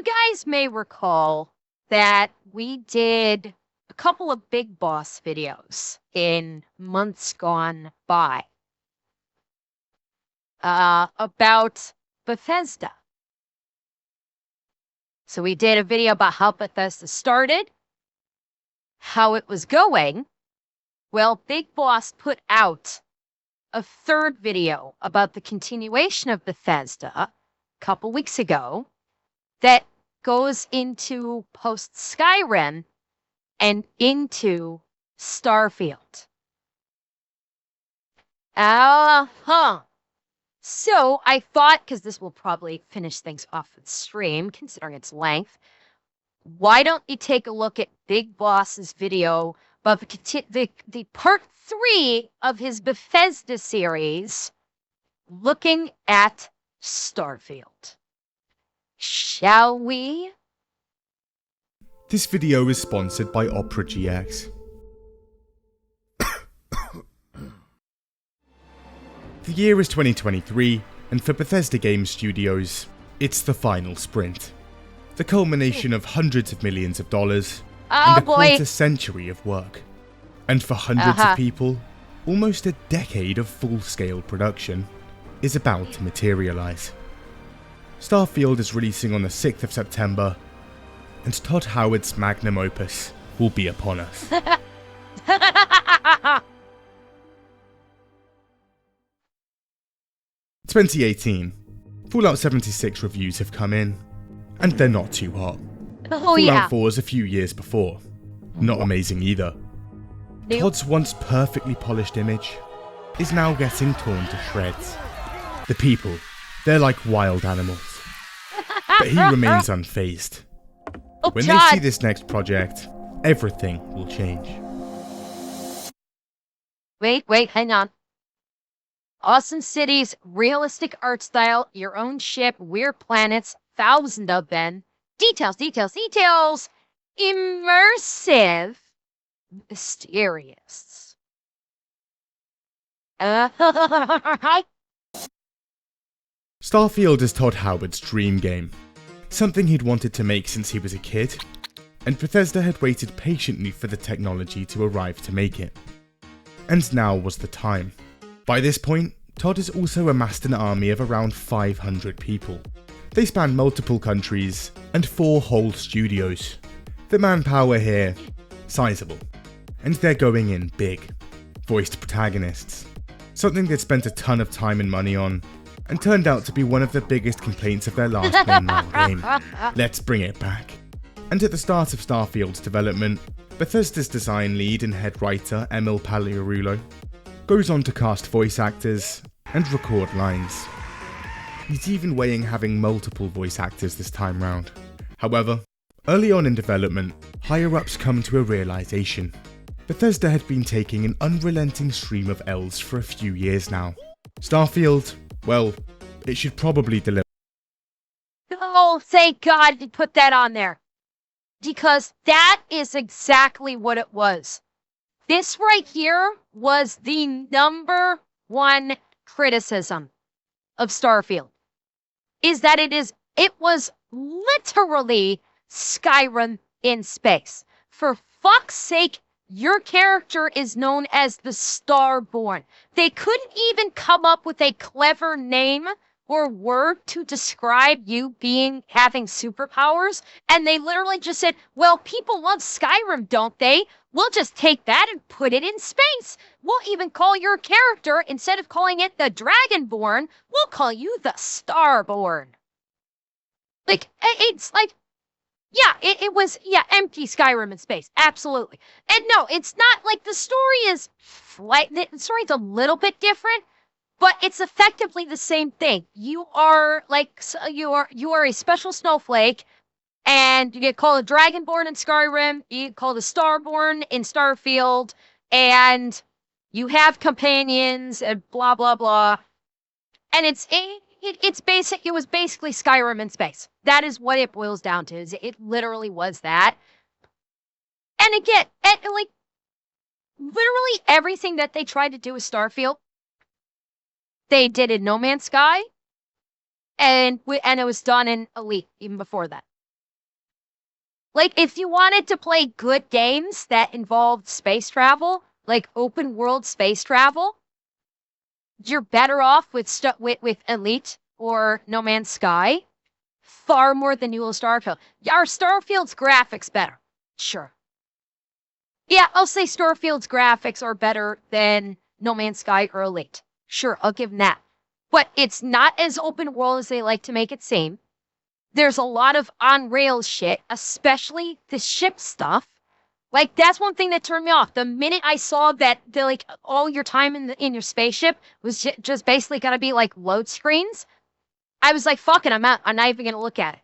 guys may recall that we did a couple of Big Boss videos in months gone by about Bethesda. So we did a video about how Bethesda started, how it was going. Well, Big Boss put out a third video about the continuation of Bethesda a couple weeks ago that goes into post-Skyrim and into Starfield. So I thought, because this will probably finish things off the stream, considering its length, why don't you take a look at Big Boss's video about the part 3 of his Bethesda series, looking at Starfield. Shall we? This video is sponsored by Opera GX. The year is 2023, and for Bethesda Game Studios, it's the final sprint. The culmination of hundreds of millions of dollars and a quarter century of work. And for hundreds of people, almost a decade of full-scale production is about to materialize. Starfield is releasing on the 6th of September, and Todd Howard's magnum opus will be upon us. 2018. Fallout 76 reviews have come in, and they're not too hot. Fallout 4 was a few years before. Not amazing either. Todd's once perfectly polished image is now getting torn to shreds. The people, they're like wild animals. But he remains unfazed. When they see this next project, everything will change. Wait, hang on. Awesome cities, realistic art style, your own ship, weird planets, thousands of them. Details. Immersive. Mysterious. Starfield is Todd Howard's dream game. Something he'd wanted to make since he was a kid, and Bethesda had waited patiently for the technology to arrive to make it. And now was the time. By this point, Todd has also amassed an army of around 500 people. They span multiple countries and 4 whole studios. The manpower here, sizable. And they're going in big. Voiced protagonists. Something they'd spent a ton of time and money on, and turned out to be one of the biggest complaints of their last mainline game. Let's bring it back. And at the start of Starfield's development, Bethesda's design lead and head writer Emil Paliarulo goes on to cast voice actors and record lines. He's even weighing having multiple voice actors this time round. However, early on in development, higher-ups come to a realization. Bethesda had been taking an unrelenting stream of L's for a few years now. Starfield, well, it should probably deliver. Oh, thank God you put that on there. Because that is exactly what it was. This right here was the number one criticism of Starfield. Is that it was literally Skyrim in space. For fuck's sake, your character is known as the Starborn. They couldn't even come up with a clever name or word to describe you having superpowers, and they literally just said, well, people love Skyrim, don't they? We'll just take that and put it in space. We'll even call your character, instead of calling it the Dragonborn, we'll call you the Starborn. It's like, yeah, it was empty Skyrim in space, absolutely. And no, it's not like the story is the story's a little bit different, but it's effectively the same thing. You are a special snowflake, and you get called a Dragonborn in Skyrim, you get called a Starborn in Starfield, and you have companions and blah blah blah. And it was basically Skyrim in space. That is what it boils down to. It literally was that. And again, literally everything that they tried to do with Starfield, they did in No Man's Sky, and it was done in Elite even before that. Like, if you wanted to play good games that involved space travel, like open world space travel, you're better off with with Elite or No Man's Sky far more than you will Starfield. Are Starfield's graphics better? Sure. Yeah, I'll say Starfield's graphics are better than No Man's Sky or Elite. Sure, I'll give them that. But it's not as open world as they like to make it seem. There's a lot of on rails shit, especially the ship stuff. Like, that's one thing that turned me off. The minute I saw that the like all your time in your spaceship was just basically gonna be like load screens, I was like, fuck it, I'm out. I'm not even gonna look at it.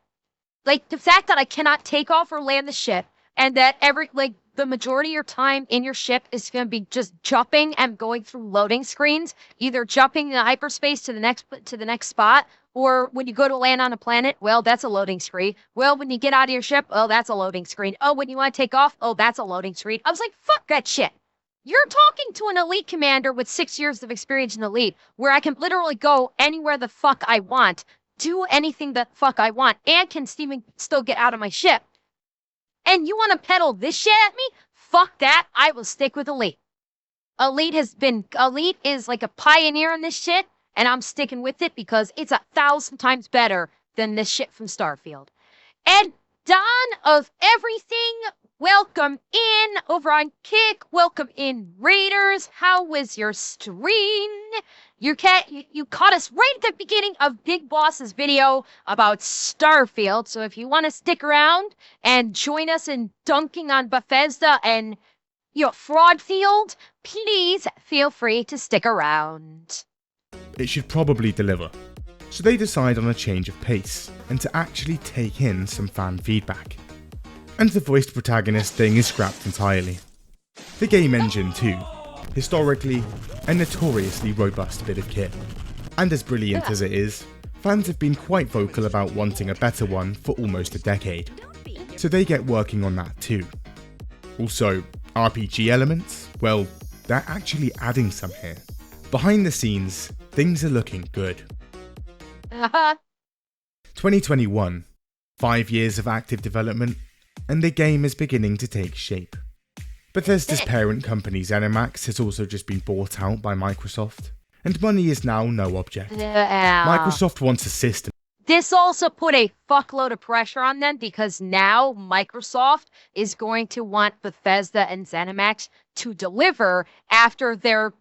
Like, the fact that I cannot take off or land the ship, and that the majority of your time in your ship is gonna be just jumping and going through loading screens, either jumping in hyperspace to the next spot, or when you go to land on a planet, well, that's a loading screen. Well, when you get out of your ship, oh, that's a loading screen. Oh, when you want to take off, oh, that's a loading screen. I was like, fuck that shit. You're talking to an elite commander with 6 years of experience in elite, where I can literally go anywhere the fuck I want, do anything the fuck I want, and can still get out of my ship. And you want to peddle this shit at me? Fuck that. I will stick with elite. Elite is like a pioneer in this shit, and I'm sticking with it because it's 1,000 times better than this shit from Starfield. And done of everything, welcome in over on Kick. Welcome in, Raiders. How was your stream? You caught us right at the beginning of Big Boss's video about Starfield. So if you want to stick around and join us in dunking on Bethesda and Fraudfield, please feel free to stick around. It should probably deliver. So they decide on a change of pace, and to actually take in some fan feedback. And the voiced protagonist thing is scrapped entirely. The game engine too, historically a notoriously robust bit of kit. And as brilliant as it is, fans have been quite vocal about wanting a better one for almost a decade. So they get working on that too. Also, RPG elements? Well, they're actually adding some here. Behind the scenes, things are looking good. 2021, 5 years of active development, and the game is beginning to take shape. Bethesda's parent company ZeniMax has also just been bought out by Microsoft, and money is now no object. Microsoft wants a system. This also put a fuckload of pressure on them because now Microsoft is going to want Bethesda and ZeniMax to deliver after their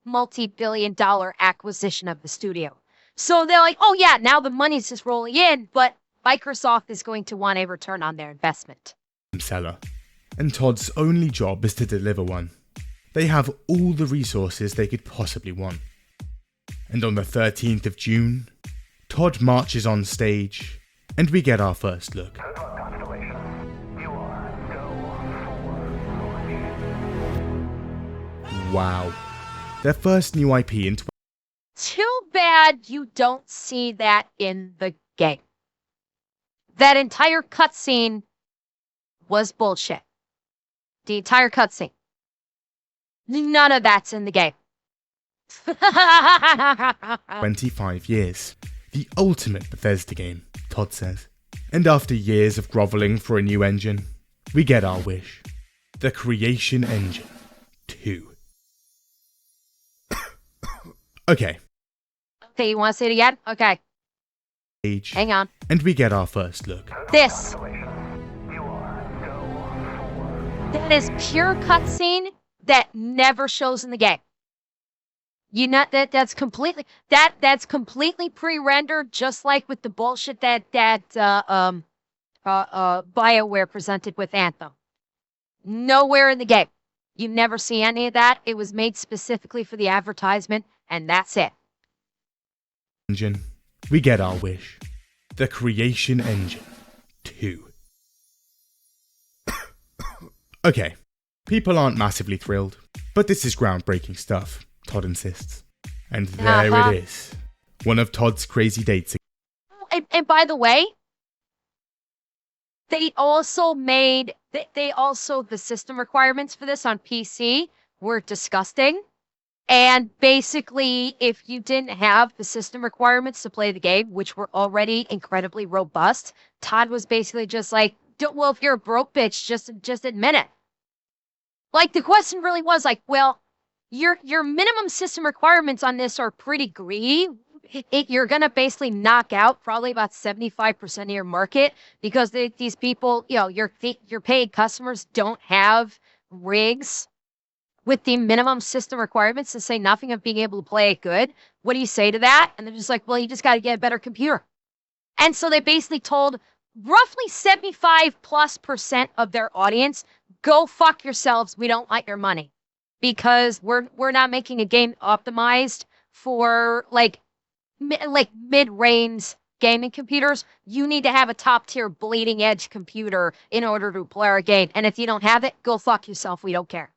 multi-billion-dollar acquisition of the studio. So they're like, oh yeah, now the money's just rolling in, but Microsoft is going to want a return on their investment. Seller. And Todd's only job is to deliver one. They have all the resources they could possibly want. And on the 13th of June, Todd marches on stage, and we get our first look. Wow. Their first new IP in Too bad you don't see that in the game. That entire cutscene was bullshit. The entire cutscene. None of that's in the game. 25 years. The ultimate Bethesda game, Todd says. And after years of groveling for a new engine, we get our wish. The Creation Engine 2. Okay. Okay, you want to say it again? Okay. Hang on. And we get our first look. This. That is pure cutscene that never shows in the game. That's completely pre-rendered, just like with the bullshit that BioWare presented with Anthem. Nowhere in the game. You never see any of that. It was made specifically for the advertisement, and that's it. Engine. We get our wish. The Creation Engine 2. Okay, people aren't massively thrilled, but this is groundbreaking stuff, Todd insists. And there it is. One of Todd's crazy dates. And by the way, the system requirements for this on PC were disgusting. And basically, if you didn't have the system requirements to play the game, which were already incredibly robust, Todd was basically just like, well, if you're a broke bitch, just admit it. Like, the question really was like, well, your minimum system requirements on this are pretty greedy. You're gonna basically knock out probably about 75% of your market because these people, your paid customers don't have rigs with the minimum system requirements, to say nothing of being able to play it good. What do you say to that? And they're just like, well, you just got to get a better computer. And so they basically told roughly 75+% of their audience, go fuck yourselves. We don't want your money because we're not making a game optimized for like mid-range gaming computers. You need to have a top-tier bleeding edge computer in order to play our game. And if you don't have it, go fuck yourself. We don't care.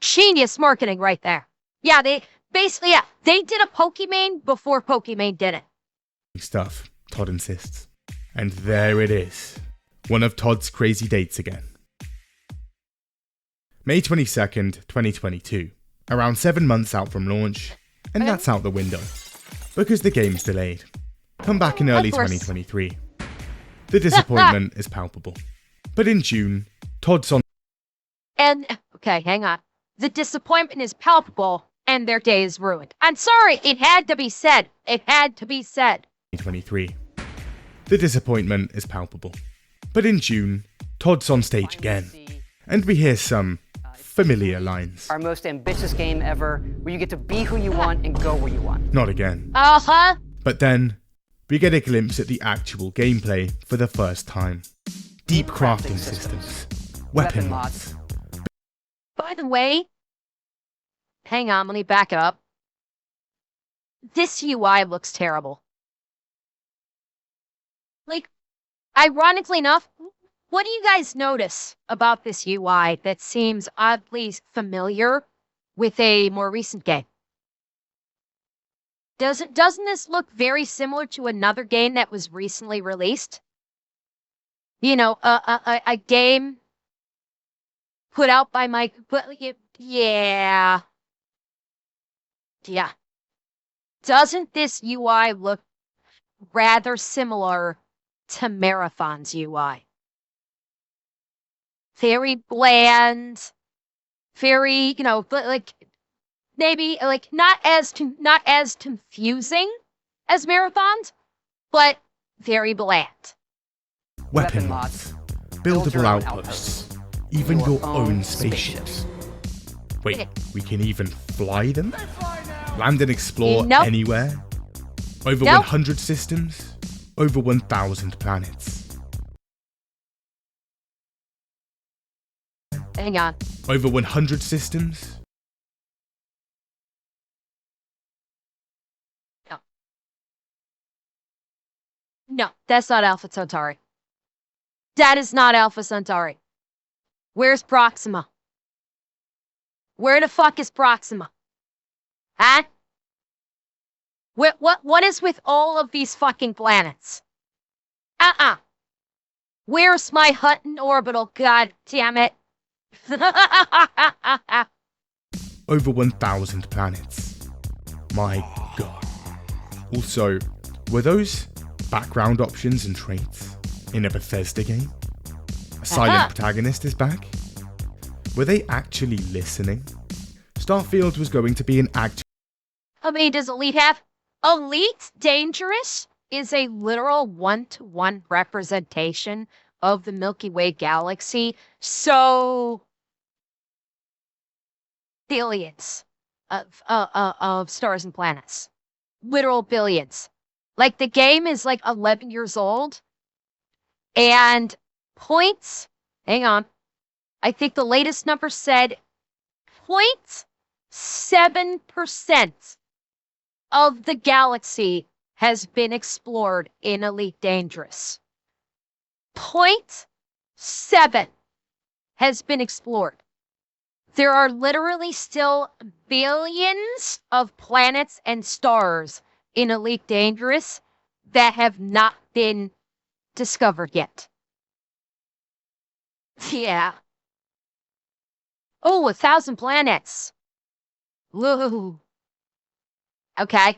Genius marketing right there. Yeah, they did a Pokemon before Pokemon did it. Stuff, Todd insists. And there it is. One of Todd's crazy dates again. May 22nd, 2022. Around 7 months out from launch, and that's out the window. Because the game's delayed. Come back in early 2023. The disappointment is palpable. But in June, Todd's on... And, okay, hang on. The disappointment is palpable, and their day is ruined. I'm sorry, it had to be said. It had to be said. 2023. The disappointment is palpable. But in June, Todd's on stage again. And we hear some familiar lines. Our most ambitious game ever, where you get to be who you want and go where you want. Not again. Uh-huh. But then, we get a glimpse at the actual gameplay for the first time. Deep crafting systems. Weapon mods. By the way, hang on, let me back it up. This UI looks terrible. Like, ironically enough, what do you guys notice about this UI that seems oddly familiar with a more recent game? Doesn't this look very similar to another game that was recently released? You know, a game put out by yeah. Doesn't this UI look rather similar to Marathon's UI? Very bland, very, like maybe like not as confusing as Marathon's, but very bland. Weapon mods. Buildable outposts. Even your own spaceships. Wait, we can even fly them? Land and explore anywhere? Over 100 systems? Over 1,000 planets. Hang on. Over 100 systems? No, that's not Alpha Centauri. That is not Alpha Centauri. Where's Proxima? Where the fuck is Proxima? Huh? What is with all of these fucking planets? Where's my Hutton orbital? God damn it. Over 1,000 planets. My god. Also, were those background options and traits in a Bethesda game? A silent protagonist is back? Were they actually listening? Starfield was going to be an act. How many does Elite have? Elite Dangerous is a literal 1-to-1 representation of the Milky Way galaxy. So, billions of stars and planets. Literal billions. Like, the game is like 11 years old. And points, hang on. I think the latest number said 0.7% of the galaxy has been explored in Elite Dangerous. 0.7 has been explored. There are literally still billions of planets and stars in Elite Dangerous that have not been discovered yet. Yeah. Oh, 1,000 planets. Woo. Okay.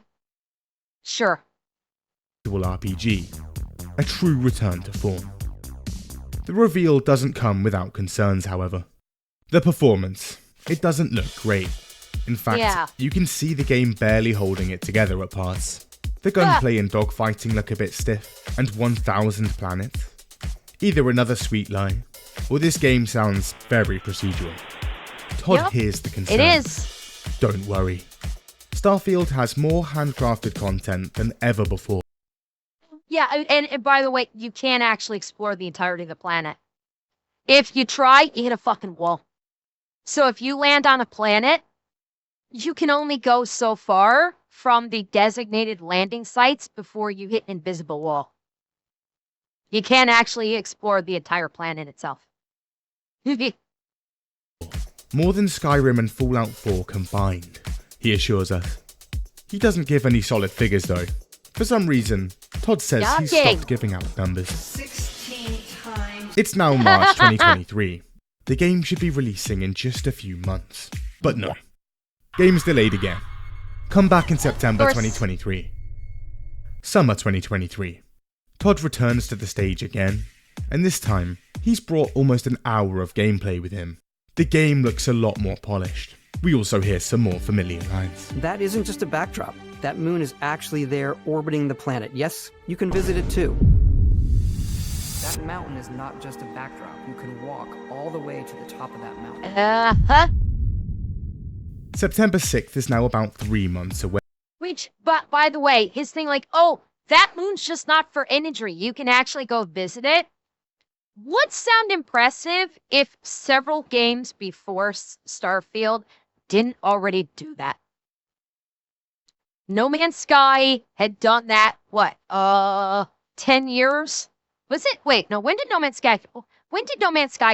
Sure. RPG. A true return to form. The reveal doesn't come without concerns, however. The performance, it doesn't look great. In fact, you can see the game barely holding it together at parts. The gunplay and dogfighting look a bit stiff, and 1,000 planets. Either another sweet lie, or this game sounds very procedural. Todd hears the concern. It is. Don't worry. Starfield has more handcrafted content than ever before. Yeah, and by the way, you can't actually explore the entirety of the planet. If you try, you hit a fucking wall. So if you land on a planet, you can only go so far from the designated landing sites before you hit an invisible wall. You can't actually explore the entire planet itself. More than Skyrim and Fallout 4 combined, he assures us. He doesn't give any solid figures though. For some reason, Todd says he's stopped giving out numbers. 16 times. It's now March 2023. The game should be releasing in just a few months. But no. Game's delayed again. Come back in September 2023. Summer 2023. Todd returns to the stage again, and this time, he's brought almost an hour of gameplay with him. The game looks a lot more polished. We also hear some more familiar lines. That isn't just a backdrop. That moon is actually there orbiting the planet. Yes, you can visit it too. That mountain is not just a backdrop. You can walk all the way to the top of that mountain. September 6th is now about 3 months away. Which, but by the way, his thing like, oh, that moon's just not for imagery. You can actually go visit it. Would sound impressive if several games before Starfield didn't already do that. No Man's Sky had done that, 10 years? Was it? Wait, no, when did No Man's Sky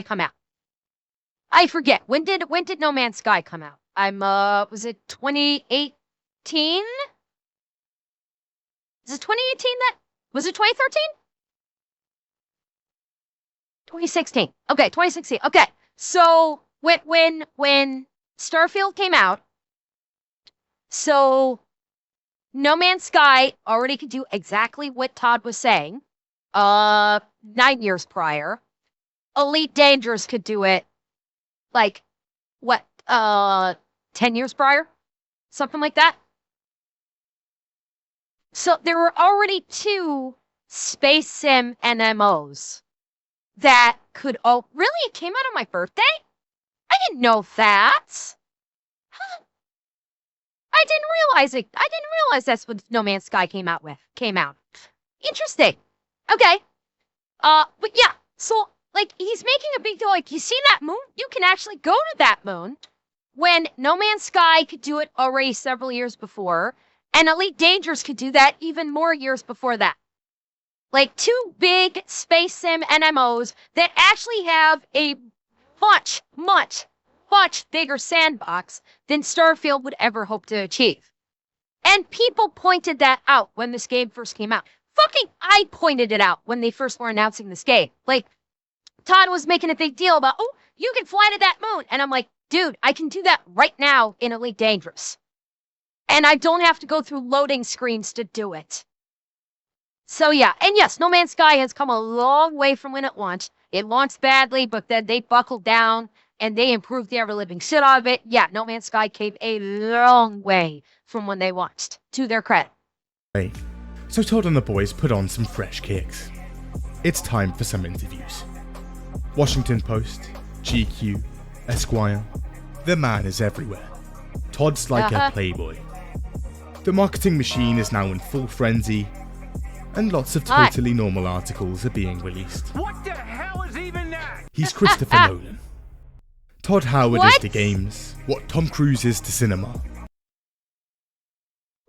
come out? I forget. When did No Man's Sky come out? Was it 2018? Is it 2018 was it 2013? 2016. Okay, 2016. Okay. So when Starfield came out, so No Man's Sky already could do exactly what Todd was saying. 9 years prior. Elite Dangerous could do it 10 years prior? Something like that. So there were already 2 space sim NMOs that could, oh, really? It came out on my birthday? I didn't know that. Huh. I didn't realize it. I didn't realize that's what No Man's Sky came out. Interesting. Okay. But yeah, so, he's making a big deal, you see that moon? You can actually go to that moon when No Man's Sky could do it already several years before, and Elite Dangerous could do that even more years before that. 2 big space sim NMOs that actually have a much bigger sandbox than Starfield would ever hope to achieve. And people pointed that out when this game first came out. I pointed it out when they first were announcing this game. Todd was making a big deal about, oh, you can fly to that moon. And I'm like, dude, I can do that right now in Elite Dangerous. And I don't have to go through loading screens to do it. So yeah, and yes, No Man's Sky has come a long way from when it launched. It launched badly, but then they buckled down and they improved the ever-living shit out of it. Yeah, No Man's Sky came a long way from when they launched, to their credit. So Todd and the boys put on some fresh kicks. It's time for some interviews. Washington Post, GQ, Esquire. The man is everywhere. Todd's like a playboy. The marketing machine is now in full frenzy, and lots of totally normal articles are being released. What the hell is even that? He's Christopher Nolan. Todd Howard is to games what Tom Cruise is to cinema.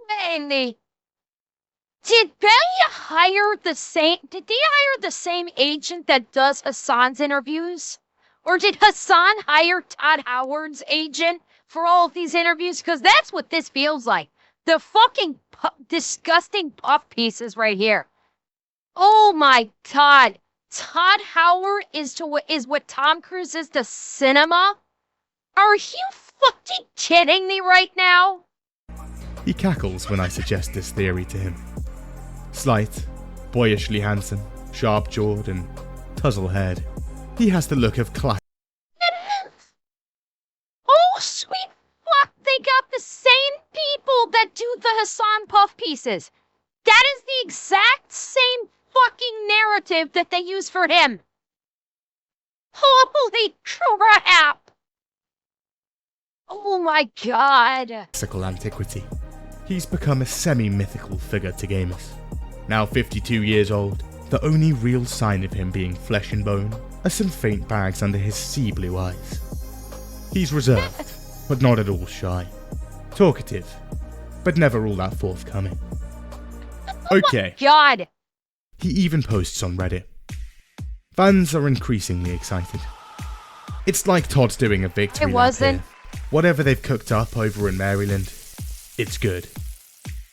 Mainly, did they hire the same agent that does Hassan's interviews? Or did Hassan hire Todd Howard's agent for all of these interviews? Because that's what this feels like. The fucking disgusting puff pieces right here. Oh my God. Todd Howard is what Tom Cruise is to cinema? Are you fucking kidding me right now? He cackles when I suggest this theory to him. Slight, boyishly handsome, sharp-jawed and tousled-haired. He has the look of classic. Oh, sweet fuck, they got the same people that do the Hassan Puff pieces. That is the exact same fucking narrative that they use for him. Holy crap! Oh my god. Classical antiquity. He's become a semi-mythical figure to gamers. Now 52 years old, the only real sign of him being flesh and bone are some faint bags under his sea blue eyes. He's reserved, but not at all shy. Talkative, but never all that forthcoming. Okay, God. he even posts on Reddit. Fans are increasingly excited. It's like Todd doing a victory It lap wasn't. here. Whatever they've cooked up over in Maryland, it's good.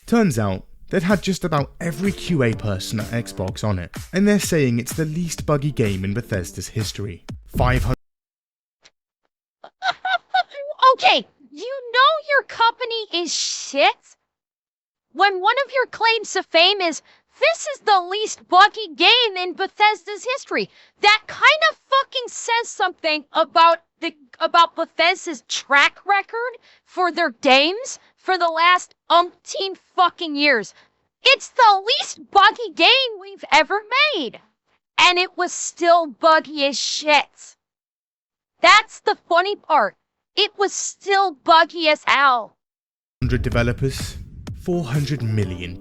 Turns out, they've had just about every QA person at Xbox on it, and they're saying it's the least buggy game in Bethesda's history. 500. Okay, you know your company is shit when one of your claims to fame is this is the least buggy game in Bethesda's history. That kind of fucking says something about Bethesda's track record for their games for the last umpteen fucking years. It's the least buggy game we've ever made. And it was still buggy as shit. That's the funny part. It was still buggy as hell. Developers, $400 million.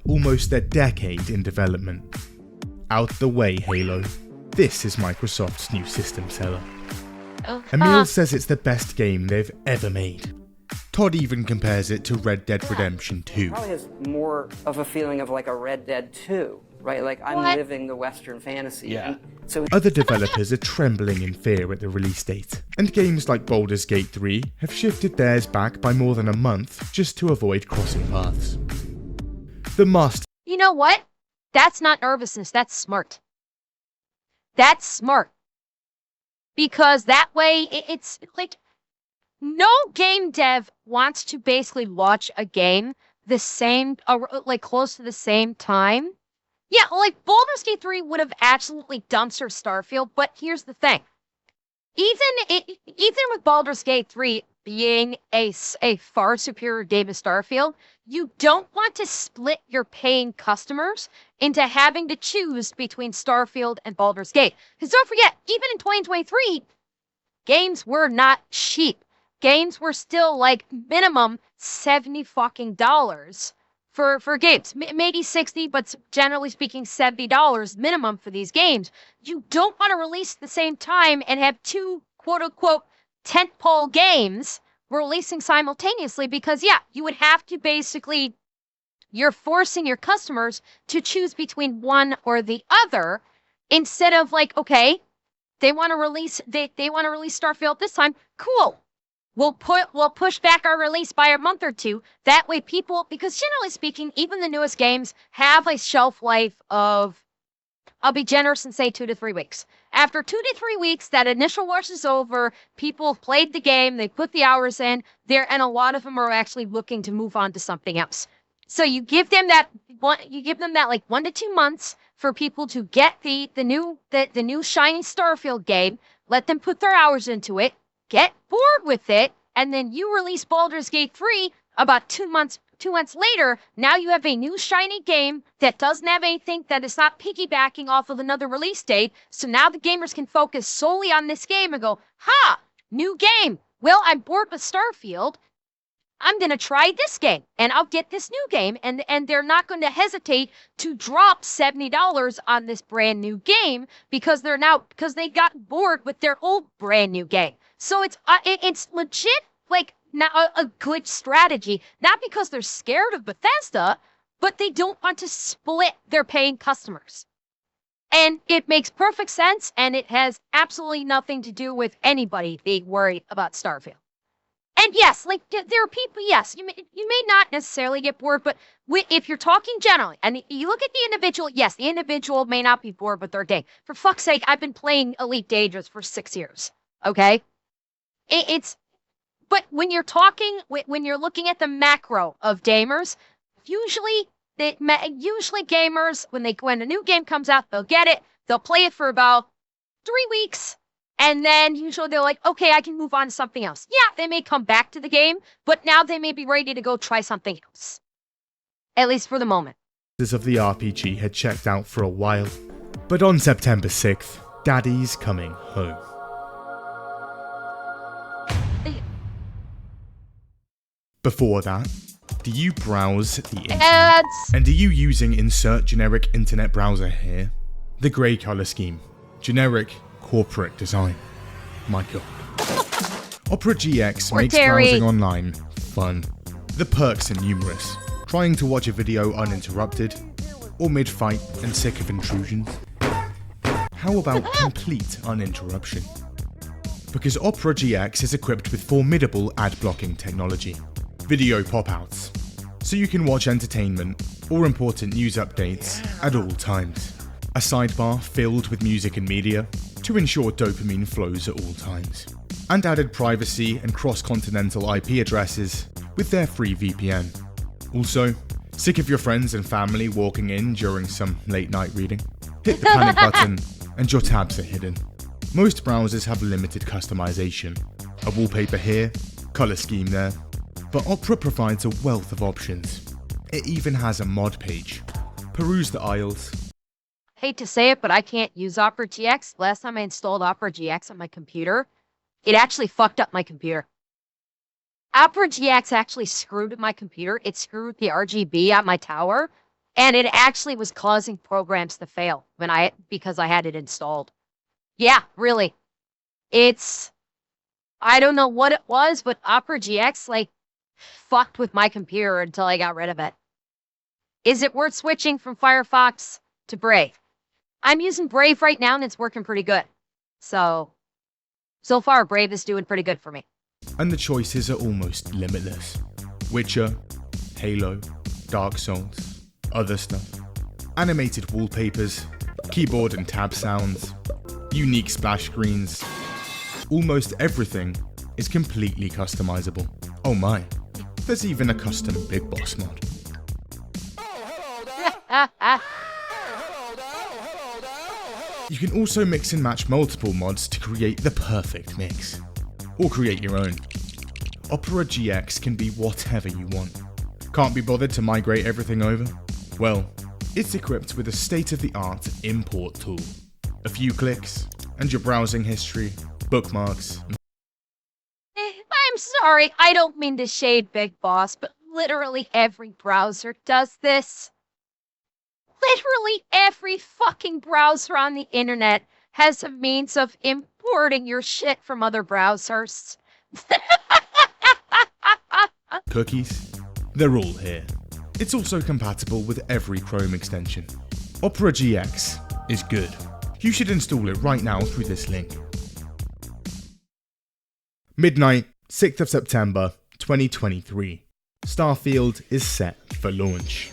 Almost a decade in development. Out the way, Halo. This is Microsoft's new system seller. Emil says it's the best game they've ever made. Todd even compares it to Red Dead Redemption 2. Probably has more of a feeling of like a Red Dead 2, right? Like I'm What? living the Western fantasy. Yeah. So Other developers are trembling in fear at the release date, and games like Baldur's Gate 3 have shifted theirs back by more than a month just to avoid crossing paths. The master You know what? That's not nervousness, that's smart. That's smart. Because that way, it's like, no game dev wants to basically launch a game the same, like close to the same time. Yeah, like Baldur's Gate 3 would have absolutely dumpster Starfield, but here's the thing. Even with Baldur's Gate 3 being a far superior game to Starfield, you don't want to split your paying customers into having to choose between Starfield and Baldur's Gate. Because don't forget, even in 2023, games were not cheap. Games were still like minimum $70 fucking dollars for games. Maybe 60, but generally speaking, $70 minimum for these games. You don't want to release at the same time and have two quote unquote tentpole games releasing simultaneously because, yeah, you would have to basically, you're forcing your customers to choose between one or the other instead of like, okay, they want to release Starfield this time. Cool. We'll push back our release by a month or two. That way people, because generally speaking, even the newest games have a shelf life of, I'll be generous and say 2 to 3 weeks. After 2 to 3 weeks, that initial rush is over. People have played the game. They put the hours in there. And a lot of them are actually looking to move on to something else. So you give them that like 1 to 2 months for people to get the new shiny Starfield game. Let them put their hours into it. Get bored with it, and then you release Baldur's Gate 3 about 2 months later. Now you have a new shiny game that doesn't have anything, that is not piggybacking off of another release date. So now the gamers can focus solely on this game and go, ha, new game. Well, I'm bored with Starfield. I'm going to try this game, and I'll get this new game. And they're not going to hesitate to drop $70 on this brand new game because they got bored with their old brand new game. So it's legit, like, not a good strategy, not because they're scared of Bethesda, but they don't want to split their paying customers. And it makes perfect sense, and it has absolutely nothing to do with anybody being worried about Starfield. And yes, like, there are people, yes, you may not necessarily get bored, but if you're talking generally, and you look at the individual, yes, the individual may not be bored with their game. For fuck's sake, I've been playing Elite Dangerous for 6 years, okay? But when you're looking at the macro of gamers, usually gamers, when a new game comes out, they'll get it, they'll play it for about 3 weeks. And then usually they're like, okay, I can move on to something else. Yeah, they may come back to the game, but now they may be ready to go try something else. At least for the moment. Of the RPG had checked out for a while, but on September 6th, Daddy's coming home. Before that, do you browse the internet? Ads. And are you using insert generic internet browser here? The grey colour scheme. Generic corporate design. My god. Opera GX makes browsing online fun. The perks are numerous. Trying to watch a video uninterrupted, or mid-fight and sick of intrusions? How about complete uninterruption? Because Opera GX is equipped with formidable ad-blocking technology. Video pop-outs, so you can watch entertainment or important news updates at all times. A sidebar filled with music and media to ensure dopamine flows at all times. And added privacy and cross-continental IP addresses with their free VPN. Also, sick of your friends and family walking in during some late night reading? Hit the panic button and your tabs are hidden. Most browsers have limited customization. A wallpaper here, color scheme there. But Opera provides a wealth of options. It even has a mod page. Peruse the aisles. Hate to say it, but I can't use Opera GX. Last time I installed Opera GX on my computer, it actually fucked up my computer. Opera GX actually screwed my computer. It screwed the RGB on my tower, and it actually was causing programs to fail because I had it installed. Yeah, really. I don't know what it was, but Opera GX, fucked with my computer until I got rid of it. Is it worth switching from Firefox to Brave? I'm using Brave right now and it's working pretty good. So far Brave is doing pretty good for me. And the choices are almost limitless. Witcher, Halo, Dark Souls, other stuff. Animated wallpapers, keyboard and tab sounds, unique splash screens. Almost everything is completely customizable. Oh my. There's even a custom Big Boss mod. You can also mix and match multiple mods to create the perfect mix. Or create your own. Opera GX can be whatever you want. Can't be bothered to migrate everything over? Well, it's equipped with a state-of-the-art import tool. A few clicks, and your browsing history, bookmarks, I'm sorry, I don't mean to shade Big Boss, but literally every browser does this. Literally every fucking browser on the internet has a means of importing your shit from other browsers. cookies. They're all here. It's also compatible with every Chrome extension. Opera GX is good. You should install it right now through this link. Midnight, 6th of September, 2023. Starfield is set for launch.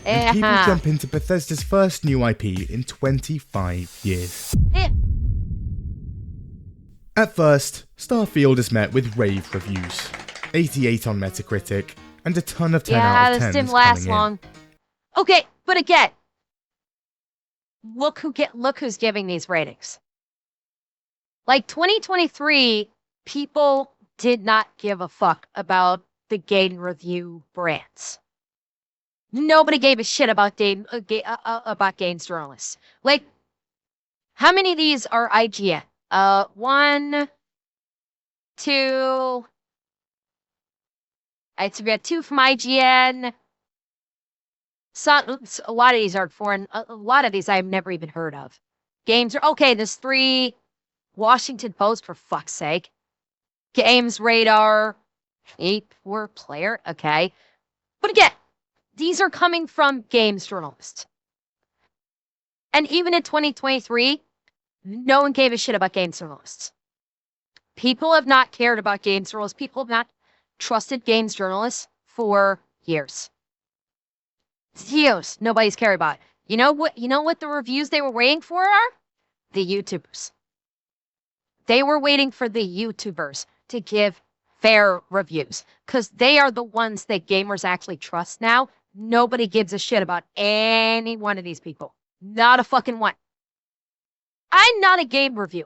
And people jump into Bethesda's first new IP in 25 years. At first, Starfield is met with rave reviews. 88 on Metacritic, and a ton of 10 out of 10s this didn't last coming long. Okay, but again, look who's giving these ratings. 2023, people did not give a fuck about the game review brands. Nobody gave a shit about games journalists. How many of these are IGN? 1, 2. So we got 2 from IGN. A lot of these are foreign. A lot of these I've never even heard of. Games are okay. There's 3. Washington Post, for fuck's sake. Games Radar. 8 for player. Okay, but again, these are coming from games journalists. And even in 2023, no one gave a shit about games journalists. People have not cared about games journalists. People have not trusted games journalists for years. Years. Nobody's cared about it. You know what the reviews they were waiting for are? The YouTubers. They were waiting for the YouTubers to give fair reviews, because they are the ones that gamers actually trust now. Nobody gives a shit about any one of these people. Not a fucking one. I'm not a game review.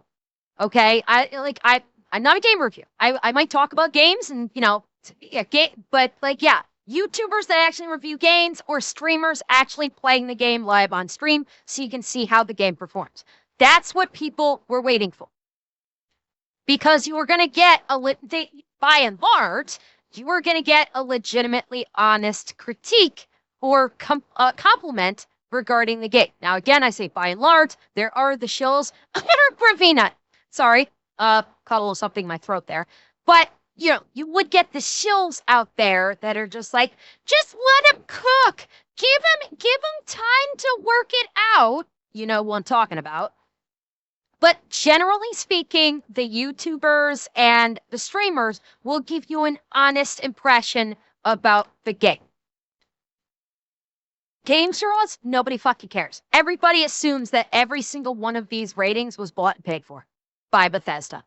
Okay, I'm not a game review. I might talk about games and yeah, but YouTubers that actually review games or streamers actually playing the game live on stream so you can see how the game performs. That's what people were waiting for. Because you were going to get by and large, you were going to get a legitimately honest critique or compliment regarding the game. Now, again, I say by and large, there are the shills. Gravina. Sorry, caught a little something in my throat there. But, you would get the shills out there that are just like, just let him cook. Give him time to work it out. You know what I'm talking about. But generally speaking, the YouTubers and the streamers will give you an honest impression about the game. Game straws, nobody fucking cares. Everybody assumes that every single one of these ratings was bought and paid for by Bethesda.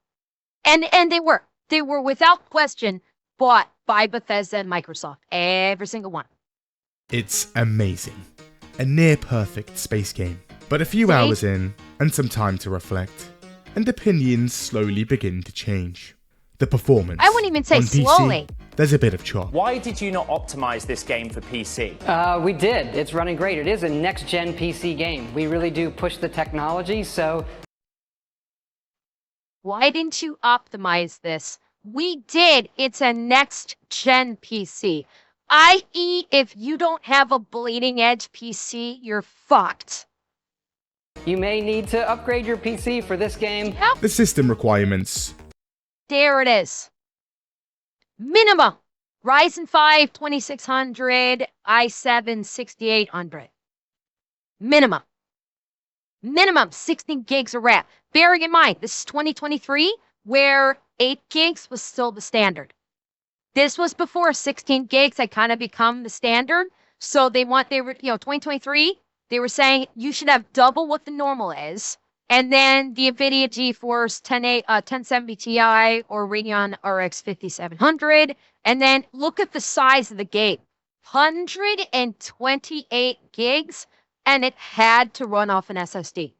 And they were. They were without question bought by Bethesda and Microsoft. Every single one. It's amazing. A near perfect space game. But a few hours in, and some time to reflect, and opinions slowly begin to change. The performance. I wouldn't even say on PC, slowly. There's a bit of chop. Why did you not optimize this game for PC? We did. It's running great. It is a next-gen PC game. We really do push the technology, so... Why didn't you optimize this? We did. It's a next-gen PC. I.e., if you don't have a bleeding-edge PC, you're fucked. You may need to upgrade your PC for this game. Yep. The system requirements. There it is. Minimum. Ryzen 5 2600, i7 6800. Minimum. Minimum 16 gigs of RAM. Bearing in mind, this is 2023, where 8 gigs was still the standard. This was before 16 gigs had kind of become the standard. So 2023, they were saying you should have double what the normal is. And then the NVIDIA GeForce 1070 Ti or Radeon RX 5700. And then look at the size of the game. 128 gigs, and it had to run off an SSD.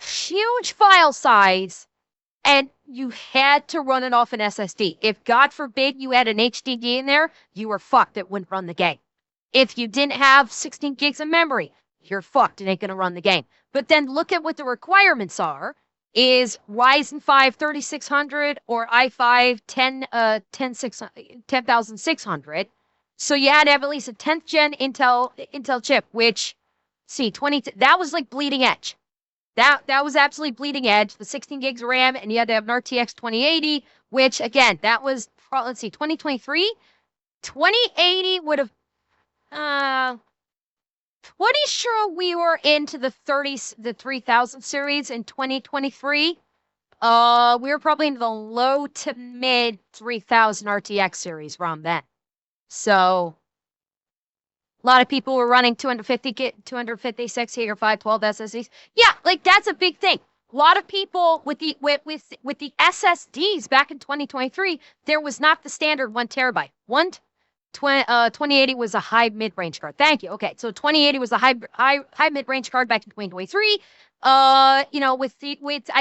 Huge file size, and you had to run it off an SSD. If, God forbid, you had an HDD in there, you were fucked. It wouldn't run the game. If you didn't have 16 gigs of memory, you're fucked. It ain't going to run the game. But then look at what the requirements are. Is Ryzen 5 3600 or i5 10600. So you had to have at least a 10th gen Intel chip, which, that was like bleeding edge. That was absolutely bleeding edge. The 16 gigs of RAM, and you had to have an RTX 2080, which again, that was 2023. 2080 would have. Pretty sure we were into the 3000 series in 2023. We were probably into the low to mid 3000 RTX series around then. So a lot of people were running 256 gig or 512 SSDs. Yeah, like that's a big thing. A lot of people with the SSDs back in 2023, there was not the standard 1 terabyte. 2080 was a high mid-range card. Thank you. Okay, so 2080 was a high mid-range card back in 2023. I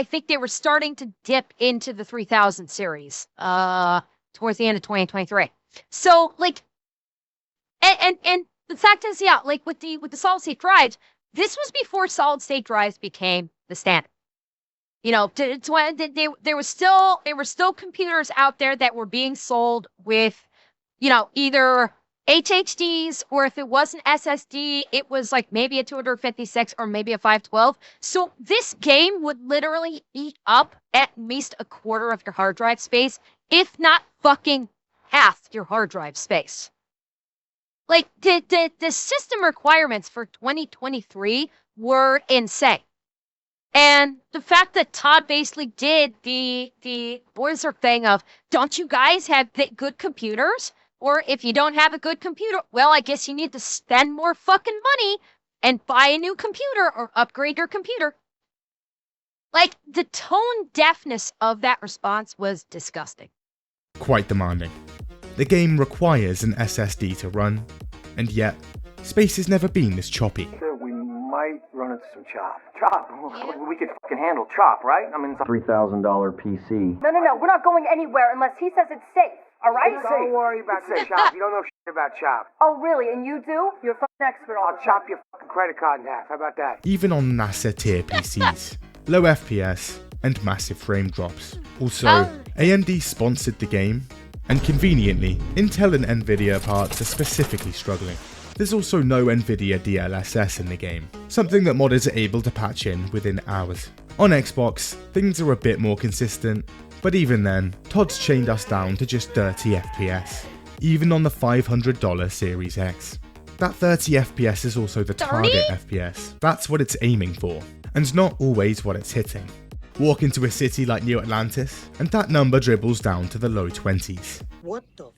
think they were starting to dip into the 3000 series towards the end of 2023. So and the fact is, yeah, like with the solid state drives, this was before solid state drives became the standard. There were still computers out there that were being sold with either HHDs, or if it was an SSD, it was like maybe a 256 or maybe a 512. So this game would literally eat up at least a quarter of your hard drive space, if not fucking half your hard drive space. Like, the system requirements for 2023 were insane. And the fact that Todd basically did the Boiser thing of, don't you guys have good computers? Or if you don't have a good computer, well, I guess you need to spend more fucking money and buy a new computer or upgrade your computer. Like, the tone deafness of that response was disgusting. Quite demanding. The game requires an SSD to run, and yet, space has never been this choppy. We might might run into some chop. Chop? We could fucking handle chop, right? I mean, it's a $3,000 PC. No, we're not going anywhere unless he says it's safe, alright? Don't worry about chop. You don't know shit about chop. Oh, really? And you do? You're a fucking expert on I'll chop your fucking credit card in half. How about that? Even on NASA tier PCs, low FPS and massive frame drops. Also, AMD sponsored the game, and conveniently, Intel and Nvidia parts are specifically struggling. There's also no Nvidia DLSS in the game, something that modders are able to patch in within hours. On Xbox, things are a bit more consistent, but even then, Todd's chained us down to just 30 FPS, even on the $500 Series X. That 30 FPS is also the target FPS, that's what it's aiming for, and not always what it's hitting. Walk into a city like New Atlantis, and that number dribbles down to the low 20s. What the f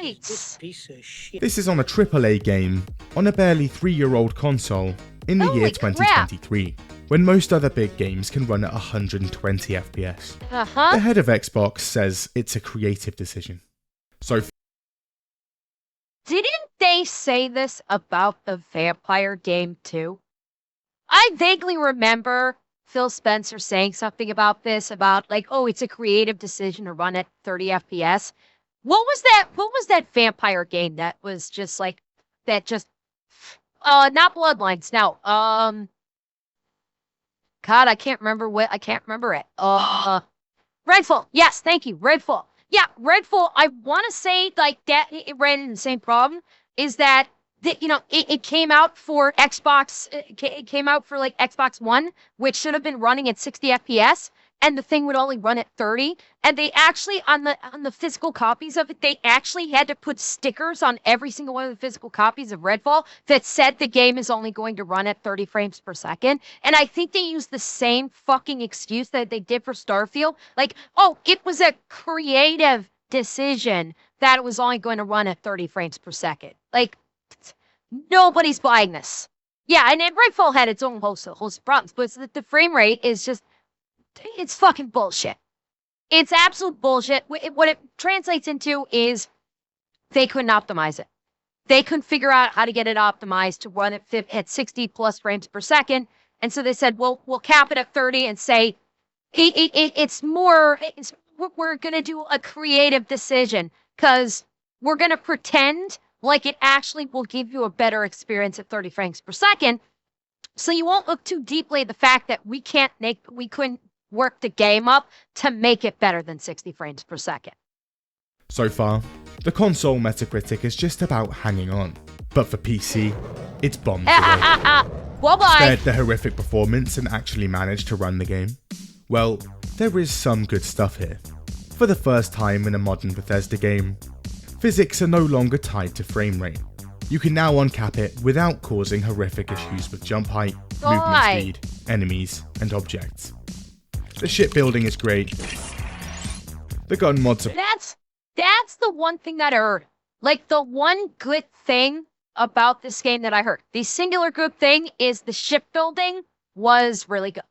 this piece of shit? This is on a AAA game, on a barely 3-year-old console, in the year 2023, when most other big games can run at 120 FPS. The head of Xbox says it's a creative decision. So didn't they say this about the vampire game too? I vaguely remember Phil Spencer saying something about this, about like, oh, it's a creative decision to run at 30 FPS. What was that? What was that vampire game that was just like, that just, not Bloodlines, no, God, I can't remember it. Redfall, yes, thank you, Redfall. Yeah, Redfall, I want to say like that, it ran into the same problem, is that it came out for Xbox, it came out for like Xbox One, which should have been running at 60 FPS, and the thing would only run at 30. And they actually, on the physical copies of it, they actually had to put stickers on every single one of the physical copies of Redfall that said the game is only going to run at 30 frames per second. And I think they used the same fucking excuse that they did for Starfield. Like, oh, it was a creative decision that it was only going to run at 30 frames per second. Like, nobody's buying this. Yeah, and Redfall had its own host of problems, but the frame rate is just, it's fucking bullshit. It's absolute bullshit. What it translates into is they couldn't optimize it. They couldn't figure out how to get it optimized to run at 60 plus frames per second. And so they said, well, we'll cap it at 30 and say we're going to do a creative decision because we're going to pretend like it actually will give you a better experience at 30 frames per second. So you won't look too deeply at the fact that we couldn't work the game up to make it better than 60 frames per second. So far, the console Metacritic is just about hanging on, but for PC, it's bombed away. Spared the horrific performance and actually managed to run the game? Well, there is some good stuff here. For the first time in a modern Bethesda game, physics are no longer tied to frame rate. You can now uncap it without causing horrific issues with jump height, movement speed, enemies, and objects. The shipbuilding is great. The gun mods are... That's the one thing that I heard. Like, the one good thing about this game that I heard. The singular good thing is the shipbuilding was really good.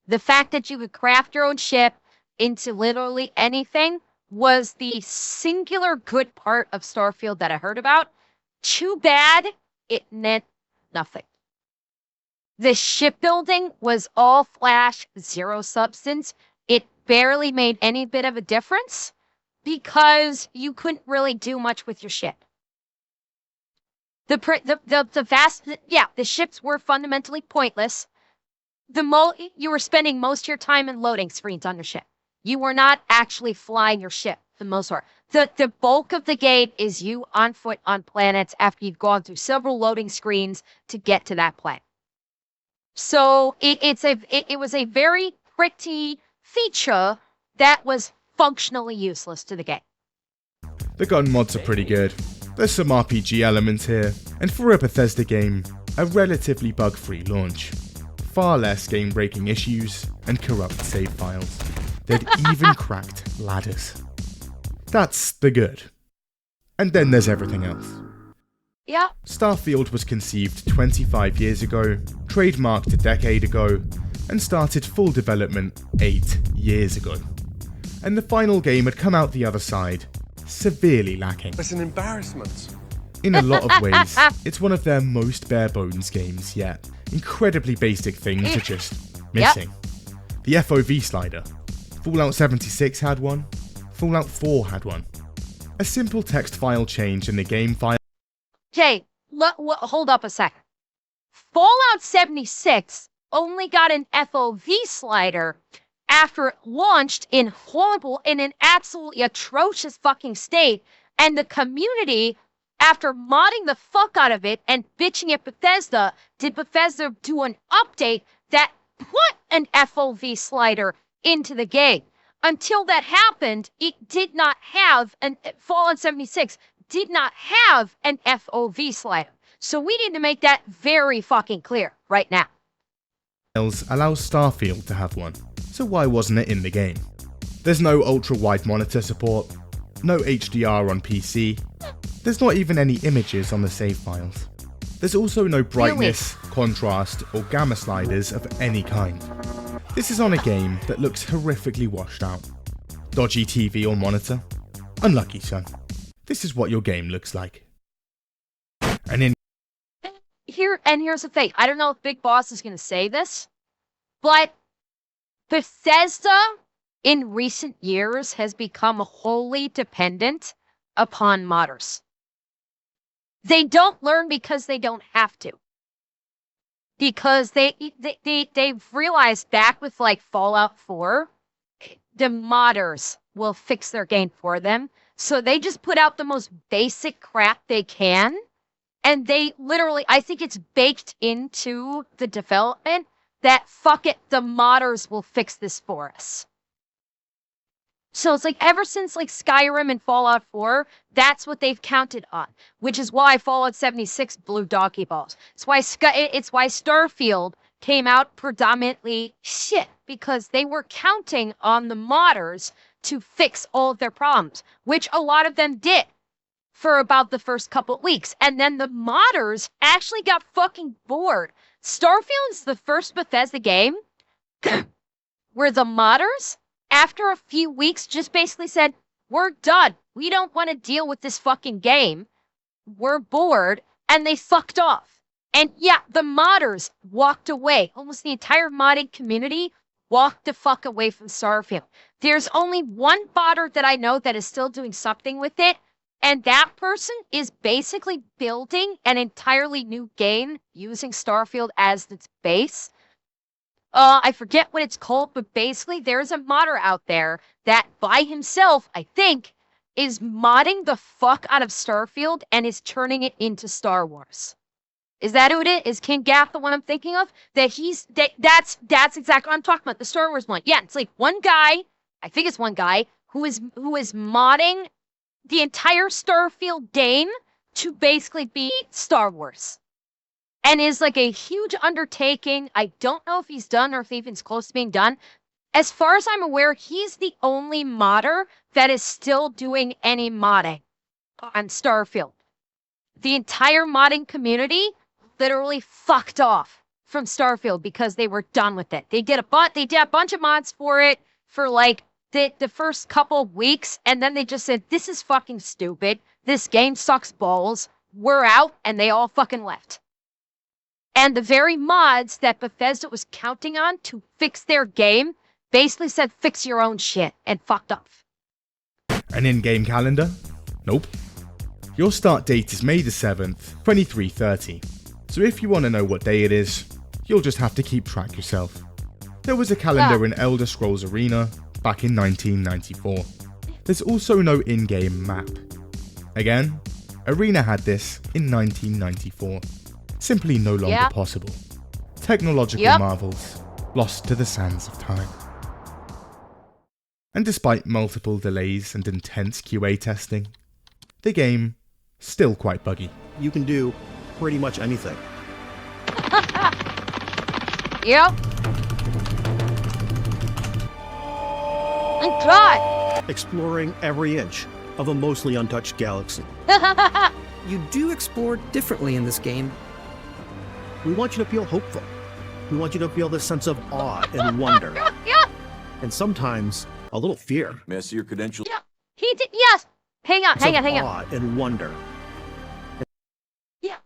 The fact that you could craft your own ship into literally anything was the singular good part of Starfield that I heard about. Too bad it meant nothing. The shipbuilding was all flash, zero substance. It barely made any bit of a difference because you couldn't really do much with your ship. The ships were fundamentally pointless. You were spending most of your time in loading screens on your ship. You were not actually flying your ship for the most part. The bulk of the game is you on foot on planets after you've gone through several loading screens to get to that planet. So it was a very pretty feature that was functionally useless to the game. The gun mods are pretty good. There's some RPG elements here, and for a Bethesda game, a relatively bug-free launch. Far less game-breaking issues and corrupt save files. They'd even cracked ladders. That's the good. And then there's everything else. Yeah. Starfield was conceived 25 years ago, trademarked a decade ago, and started full development 8 years ago. And the final game had come out the other side, severely lacking. It's an embarrassment. In a lot of ways, it's one of their most bare bones games yet. Incredibly basic things are just missing. The FOV slider. Fallout 76 had one. Fallout 4 had one. A simple text file change in the game file. Okay, hold up a second. Fallout 76 only got an FOV slider after it launched in an absolutely atrocious fucking state, and the community, after modding the fuck out of it and bitching at Bethesda, did Bethesda do an update that put an FOV slider into the game. Until that happened, it did not have Fallout 76 did not have an FOV slider. So we need to make that very fucking clear right now. Allows Starfield to have one, so why wasn't it in the game? There's no ultra-wide monitor support, no HDR on PC, there's not even any images on the save files. There's also no brightness, contrast, or gamma sliders of any kind. This is on a game that looks horrifically washed out. Dodgy TV or monitor? Unlucky, son. This is what your game looks like. And here's the thing. I don't know if Big Boss is going to say this, but Bethesda in recent years has become wholly dependent upon modders. They don't learn because they don't have to. Because they've realized back with like Fallout 4, the modders will fix their game for them. So they just put out the most basic crap they can. And they literally, I think it's baked into the development that fuck it, the modders will fix this for us. So it's like ever since like Skyrim and Fallout 4, that's what they've counted on, which is why Fallout 76 blew donkey balls. It's why Starfield came out predominantly shit, because they were counting on the modders to fix all of their problems, which a lot of them did for about the first couple weeks. And then the modders actually got fucking bored. Starfield is the first Bethesda game where the modders, after a few weeks, just basically said, we're done. We don't want to deal with this fucking game. We're bored. And they fucked off. And yeah, the modders walked away. Almost the entire modding community walked the fuck away from Starfield. There's only one modder that I know that is still doing something with it. And that person is basically building an entirely new game using Starfield as its base. I forget what it's called, but basically there's a modder out there that by himself, I think, is modding the fuck out of Starfield and is turning it into Star Wars. Is that who it is? Is King Gaff the one I'm thinking of? That's exactly what I'm talking about, the Star Wars one. Yeah, it's like one guy, I think it's one guy, who is modding the entire Starfield game to basically be Star Wars. And is like a huge undertaking. I don't know if he's done or if even close to being done. As far as I'm aware, he's the only modder that is still doing any modding on Starfield. The entire modding community literally fucked off from Starfield because they were done with it. They did a bunch of mods for it for like the first couple of weeks, and then they just said, this is fucking stupid. This game sucks balls. We're out, and they all fucking left. And the very mods that Bethesda was counting on to fix their game basically said, fix your own shit, and fucked off. An in-game calendar? Nope. Your start date is May the 7th, 2330. So if you want to know what day it is, you'll just have to keep track yourself. There was a calendar in Elder Scrolls Arena back in 1994. There's also no in-game map. Again, Arena had this in 1994. Simply no longer possible. Technological marvels lost to the sands of time. And despite multiple delays and intense QA testing, the game still quite buggy. You can do pretty much anything. Yep. And God! Exploring every inch of a mostly untouched galaxy. You do explore differently in this game. We want you to feel hopeful. We want you to feel this sense of awe and wonder. And sometimes a little fear. Mess your credentials. Yeah, he did. Yes. Hang on. Awe and wonder.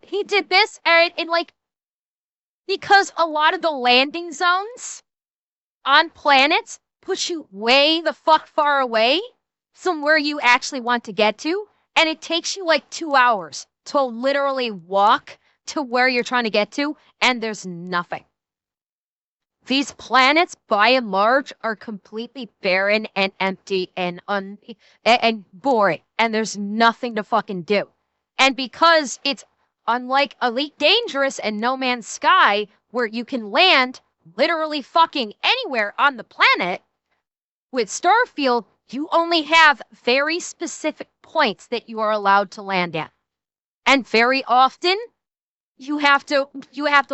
he did this, and like, because a lot of the landing zones on planets push you way the fuck far away from where you actually want to get to, and it takes you like 2 hours to literally walk to where you're trying to get to, and there's nothing. These planets, by and large, are completely barren and empty and boring, and there's nothing to fucking do. And because it's unlike Elite Dangerous and No Man's Sky, where you can land literally fucking anywhere on the planet, with Starfield, you only have very specific points that you are allowed to land at. And very often, you have to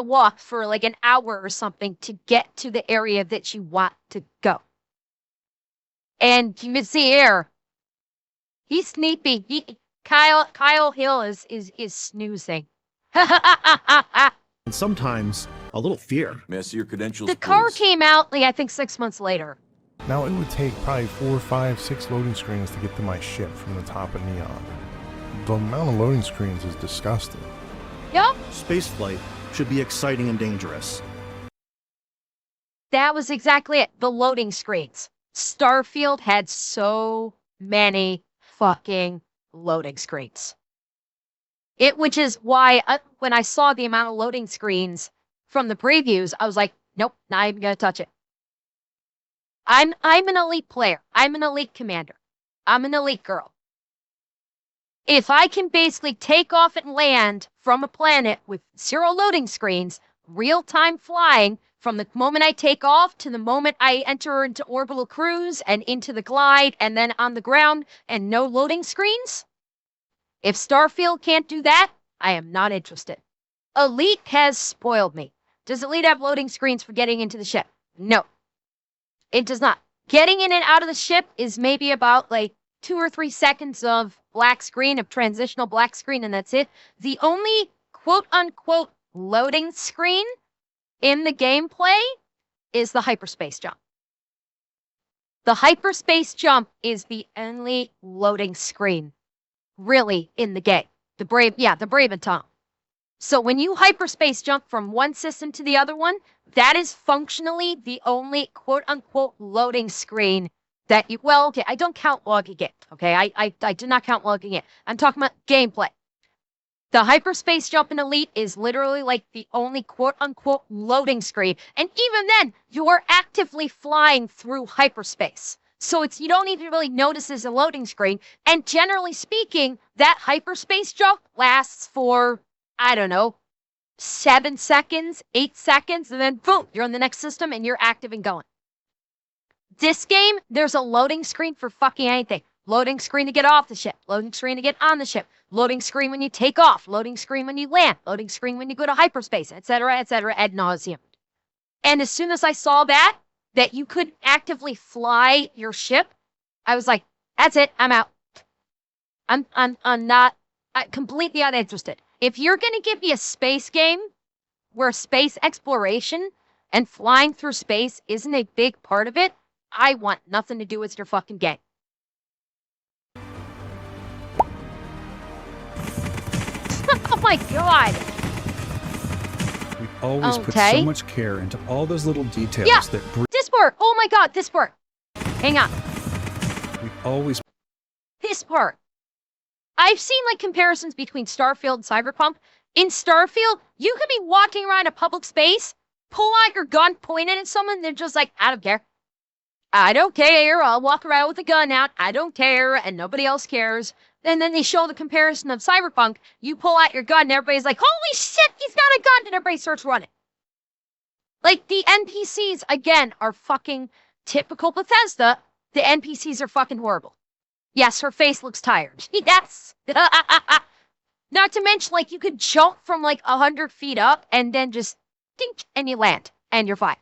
walk for like an hour or something to get to the area that you want to go. And you can see here, he's sneaky. Kyle Hill is snoozing. And sometimes a little fear. Mess your credentials, The car please. came out, like, I think 6 months later. Now, it would take probably 4, 5, 6 loading screens to get to my ship from the top of Neon. The amount of loading screens is disgusting. Yep. Spaceflight should be exciting and dangerous. That was exactly it. The loading screens. Starfield had so many fucking loading screens. Which is why when I saw the amount of loading screens from the previews, I was like, nope, not even gonna touch it. I'm an elite player. I'm an elite commander. I'm an elite girl. If I can basically take off and land from a planet with 0 loading screens, real-time flying, from the moment I take off to the moment I enter into orbital cruise and into the glide and then on the ground and no loading screens, if Starfield can't do that, I am not interested. Elite has spoiled me. Does Elite have loading screens for getting into the ship? No. It does not. Getting in and out of the ship is maybe about like 2 or 3 seconds of black screen, of transitional black screen, and that's it. The only quote-unquote loading screen in the gameplay is the hyperspace jump. The hyperspace jump is the only loading screen, really, in the game. The Brave and Tom. So when you hyperspace jump from one system to the other one, that is functionally the only quote-unquote loading screen that you, well, okay, I don't count logging it, okay? I do not count logging it. I'm talking about gameplay. The hyperspace jump in Elite is literally like the only quote-unquote loading screen. And even then, you are actively flying through hyperspace. So you don't even really notice there's a loading screen. And generally speaking, that hyperspace jump lasts for, I don't know, 7 seconds, 8 seconds, and then boom, you're on the next system and you're active and going. This game, there's a loading screen for fucking anything. Loading screen to get off the ship. Loading screen to get on the ship. Loading screen when you take off. Loading screen when you land. Loading screen when you go to hyperspace, etc., ad nauseum. And as soon as I saw that you could actively fly your ship, I was like, that's it, I'm out. I'm completely uninterested. If you're going to give me a space game where space exploration and flying through space isn't a big part of it, I want nothing to do with your fucking game. Oh my god! We always put so much care into all those little details that this part! Oh my god, this part! Hang on. We always... This part. I've seen like comparisons between Starfield and Cyberpunk. In Starfield, you could be walking around a public space, pull out your gun, point it at someone, they're just like, I don't care. I don't care. I'll walk around with a gun out. I don't care. And nobody else cares. And then they show the comparison of Cyberpunk. You pull out your gun and everybody's like, holy shit, he's got a gun. And everybody starts running. Like the NPCs, again, are fucking typical Bethesda. The NPCs are fucking horrible. Yes, her face looks tired. Yes. Not to mention, like, you could jump from like 100 feet up and then just dink and you land and you're fine.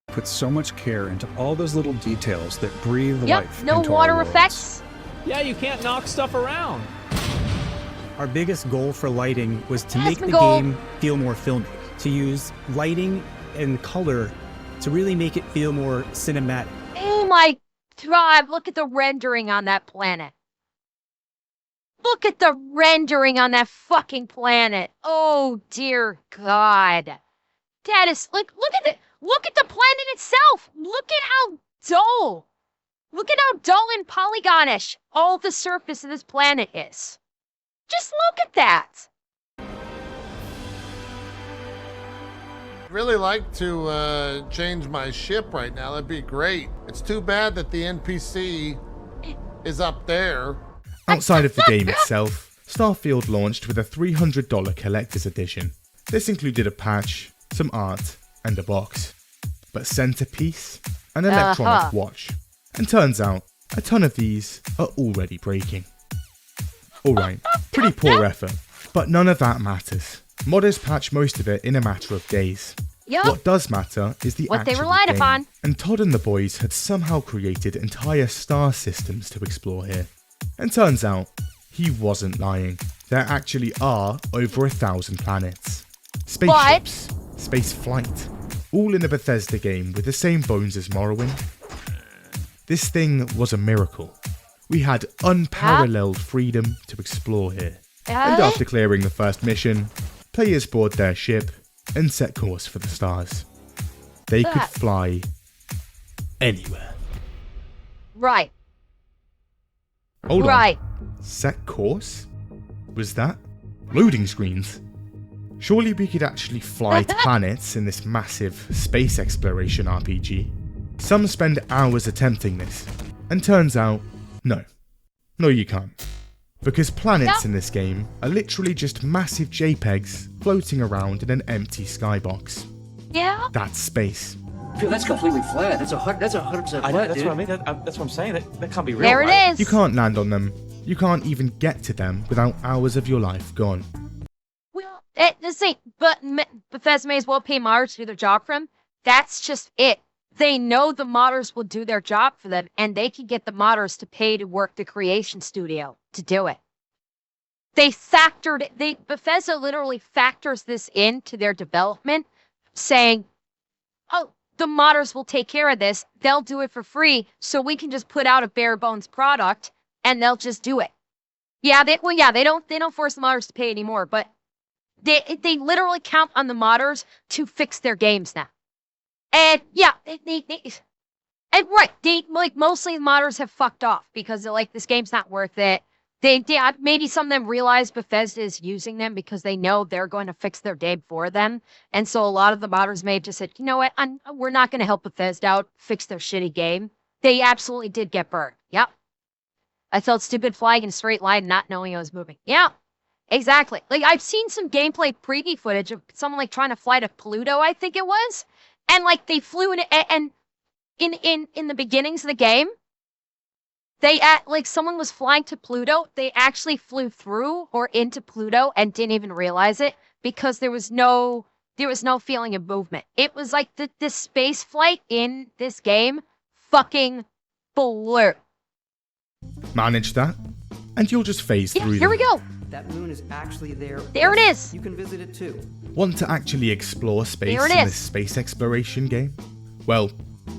Put so much care into all those little details that breathe life no into water our worlds. effects. Yeah, you can't knock stuff around. Our biggest goal for lighting was to make the game feel more filmy, to use lighting and color to really make it feel more cinematic. Oh my god, look at the rendering on that planet. Look at the rendering on that fucking planet. Oh, dear God. That is, look at it. Look at the planet itself. Look at how dull. Look at how dull and polygonish all the surface of this planet is. Just look at that. Really like to change my ship right now. That'd be great. It's too bad that the NPC is up there. Outside of the game itself, Starfield launched with a $300 collector's edition. This included a patch, some art, and a box. But centerpiece, an electronic watch. And turns out, a ton of these are already breaking. Alright, pretty poor effort, but none of that matters. Modders patch most of it in a matter of days. Yep. What does matter is the what actual they relied game. upon. And Todd and the boys had somehow created entire star systems to explore here. And turns out, he wasn't lying. There actually are over 1,000 planets. Spaceships, space flight, all in a Bethesda game with the same bones as Morrowind. This thing was a miracle. We had unparalleled freedom to explore here. And after clearing the first mission, players board their ship and set course for the stars. They could fly anywhere. Right. Hold right. on. Set course? Was that loading screens? Surely we could actually fly to planets in this massive space exploration RPG. Some spend hours attempting this, and turns out, no. No, you can't. Because planets in this game are literally just massive JPEGs floating around in an empty skybox. Yeah? That's space. Dude, that's completely flat. That's 100% flat. I know, that's dude. what I mean. That's what I'm saying. That can't be real. There right? it is. You can't land on them. You can't even get to them without hours of your life gone. Well, but Bethesda may as well pay modders to do their job for them. That's just it. They know the modders will do their job for them, and they can get the modders to pay to work the creation studio to do it. Bethesda literally factors this into their development, saying, oh, the modders will take care of this. They'll do it for free, so we can just put out a bare bones product, and they'll just do it. Yeah, they don't force the modders to pay anymore, but they literally count on the modders to fix their games now. And yeah, mostly the modders have fucked off because they're like, this game's not worth it. Maybe some of them realize Bethesda is using them because they know they're going to fix their game for them. And so a lot of the modders may have just said, you know what, we're not going to help Bethesda out, fix their shitty game. They absolutely did get burned. Yep. I felt stupid flying in a straight line, not knowing I was moving. Yeah, exactly. Like, I've seen some gameplay preview footage of someone like trying to fly to Pluto, I think it was. And like they flew in the beginnings of the game, someone was flying to Pluto. They actually flew through or into Pluto and didn't even realize it because there was no feeling of movement. It was like the space flight in this game fucking blew. Manage that, and you'll just phase through Here them. we go. That moon is actually there. There it is. You can visit it too. Want to actually explore space There it in is. this space exploration game? Well,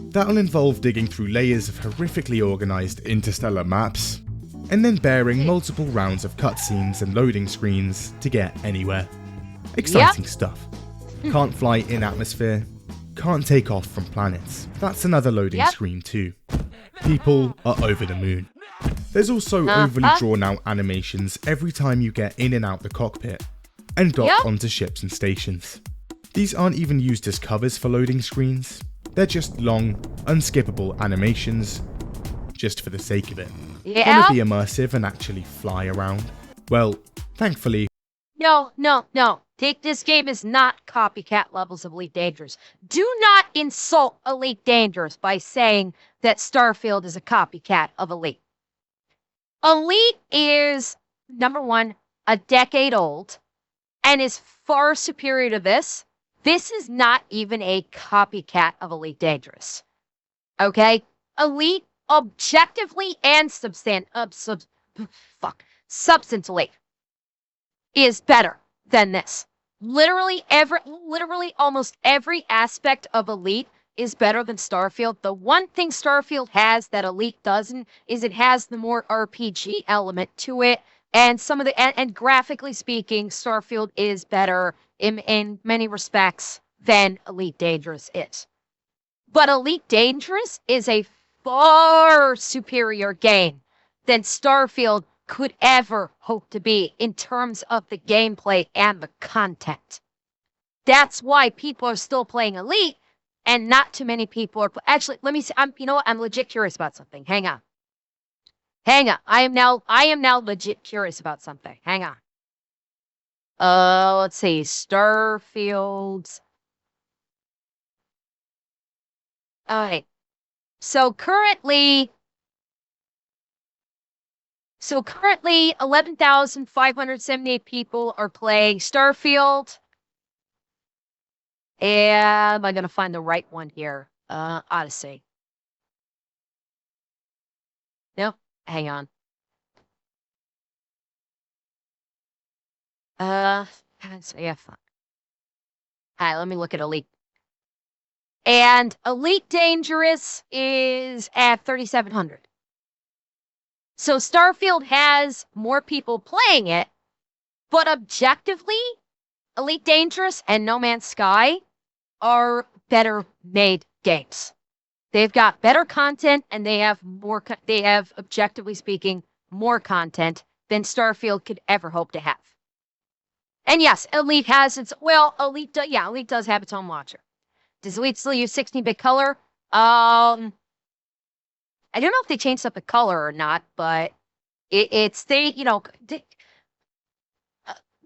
that'll involve digging through layers of horrifically organised interstellar maps, and then bearing multiple rounds of cutscenes and loading screens to get anywhere. Exciting stuff. Can't fly in atmosphere, can't take off from planets. That's another loading screen too. People are over the moon. There's also overly drawn out animations every time you get in and out the cockpit, and dock onto ships and stations. These aren't even used as covers for loading screens. They're just long, unskippable animations, just for the sake of it. Yeah. Want to be immersive and actually fly around? Well, thankfully... No. This game is not copycat levels of Elite Dangerous. Do not insult Elite Dangerous by saying that Starfield is a copycat of Elite. Elite is, number one, a decade old, and is far superior to this. This is not even a copycat of Elite Dangerous. Okay? Elite, objectively and substantially, is better than this. Literally almost every aspect of Elite is better than Starfield. The one thing Starfield has that Elite doesn't is it has the more RPG element to it. And some of the and graphically speaking, Starfield is better in many respects than Elite Dangerous is. But Elite Dangerous is a far superior game than Starfield could ever hope to be in terms of the gameplay and the content. That's why people are still playing Elite, and not too many people are. Actually, let me see. You know what? I'm legit curious about something. Hang on. Hang on. I am now legit curious about something. Hang on. Let's see. Starfields. All right. So currently 11,578 people are playing Starfield. And I'm going to find the right one here. Odyssey. No, hang on. Yeah, fine. All right, let me look at Elite. And Elite Dangerous is at 3,700. So Starfield has more people playing it, but objectively, Elite Dangerous and No Man's Sky are better made games. They've got better content, and they have objectively speaking, more content than Starfield could ever hope to have. And yes, Elite has Elite does have its own launcher. Does Elite still use 16-bit color? I don't know if they changed up the color or not, but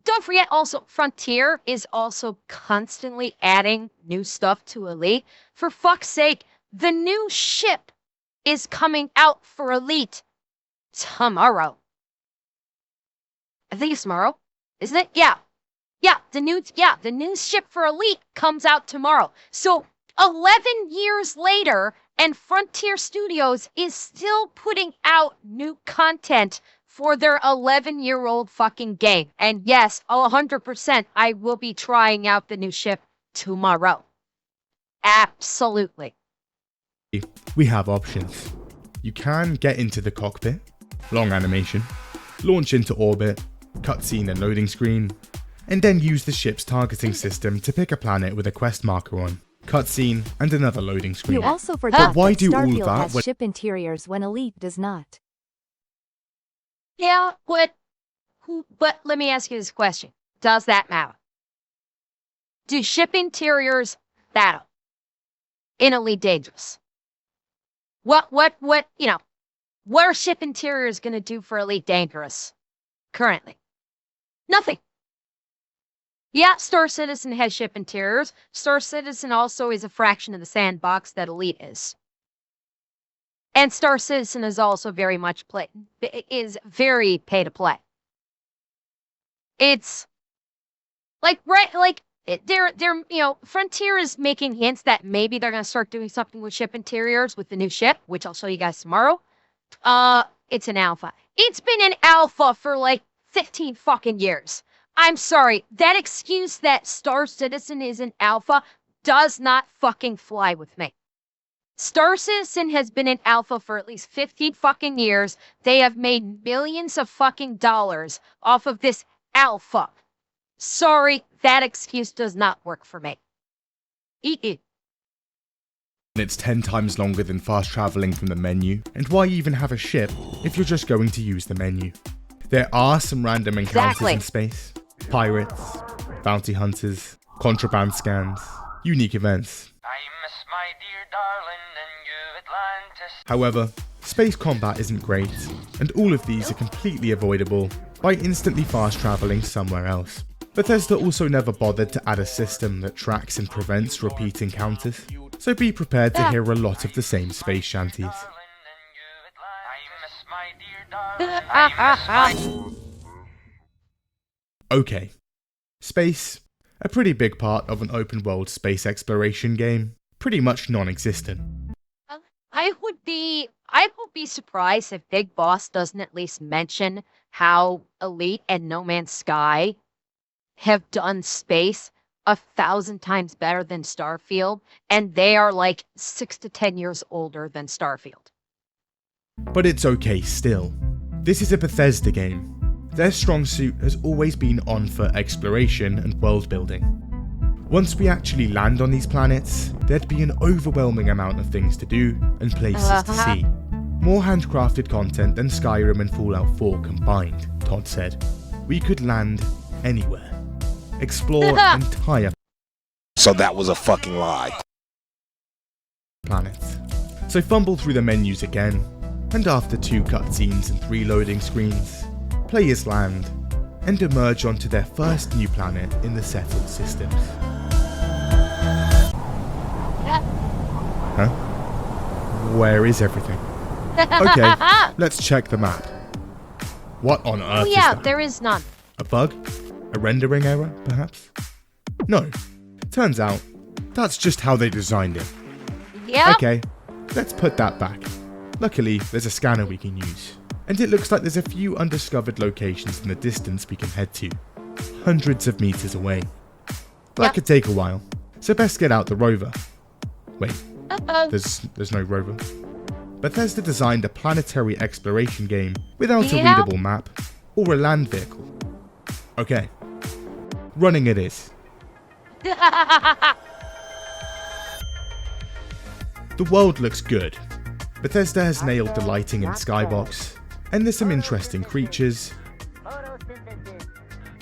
don't forget also, Frontier is also constantly adding new stuff to Elite. For fuck's sake, the new ship is coming out for Elite tomorrow. I think it's tomorrow, isn't it? Yeah. The new ship for Elite comes out tomorrow. So 11 years later, and Frontier Studios is still putting out new content for their 11-year-old fucking game. And yes, 100%, I will be trying out the new ship tomorrow. Absolutely. We have options. You can get into the cockpit, long animation, launch into orbit, cutscene and loading screen, and then use the ship's targeting system to pick a planet with a quest marker on, cutscene, and another loading screen. You also forgot but why that do Starfield all that has ship interiors when Elite does not. Yeah, but let me ask you this question. Does that matter? Do ship interiors matter in Elite Dangerous? What are ship interiors going to do for Elite Dangerous currently? Nothing. Yeah, Star Citizen has ship interiors. Star Citizen also is a fraction of the sandbox that Elite is. And Star Citizen is also very much very pay to play. It's Frontier is making hints that maybe they're going to start doing something with ship interiors with the new ship, which I'll show you guys tomorrow. It's an alpha. It's been an alpha for 15 fucking years. I'm sorry, that excuse that Star Citizen is an alpha does not fucking fly with me. Star Citizen has been in alpha for at least 15 fucking years. They have made millions of fucking dollars off of this alpha. Sorry, that excuse does not work for me. It's 10 times longer than fast traveling from the menu, and why even have a ship if you're just going to use the menu? There are some random encounters in space. Pirates, bounty hunters, contraband scans, unique events. However, space combat isn't great, and all of these are completely avoidable by instantly fast traveling somewhere else. Bethesda also never bothered to add a system that tracks and prevents repeat encounters, so be prepared to hear a lot of the same space shanties. Okay, space, a pretty big part of an open world space exploration game, pretty much non-existent. I would be surprised if Big Boss doesn't at least mention how Elite and No Man's Sky have done space 1,000 times better than Starfield, and they are 6 to 10 years older than Starfield. But it's okay still. This is a Bethesda game. Their strong suit has always been on for exploration and world building. Once we actually land on these planets, there'd be an overwhelming amount of things to do and places to see. More handcrafted content than Skyrim and Fallout 4 combined, Todd said. We could land anywhere. Explore entire So that was a fucking lie. planets. So fumble through the menus again, and after 2 cutscenes and 3 loading screens, players land and emerge onto their first new planet in the settled systems. Huh? Where is everything? Okay, let's check the map. What on earth is that? There is none. A bug? A rendering error, perhaps? No. Turns out, that's just how they designed it. Yeah. Okay, let's put that back. Luckily, there's a scanner we can use. And it looks like there's a few undiscovered locations in the distance we can head to. Hundreds of meters away. That could take a while, so best get out the rover. Wait, there's no rover. Bethesda designed a planetary exploration game without a readable map or a land vehicle. Okay, running it is. The world looks good. Bethesda has nailed the lighting and skybox, and there's some interesting creatures,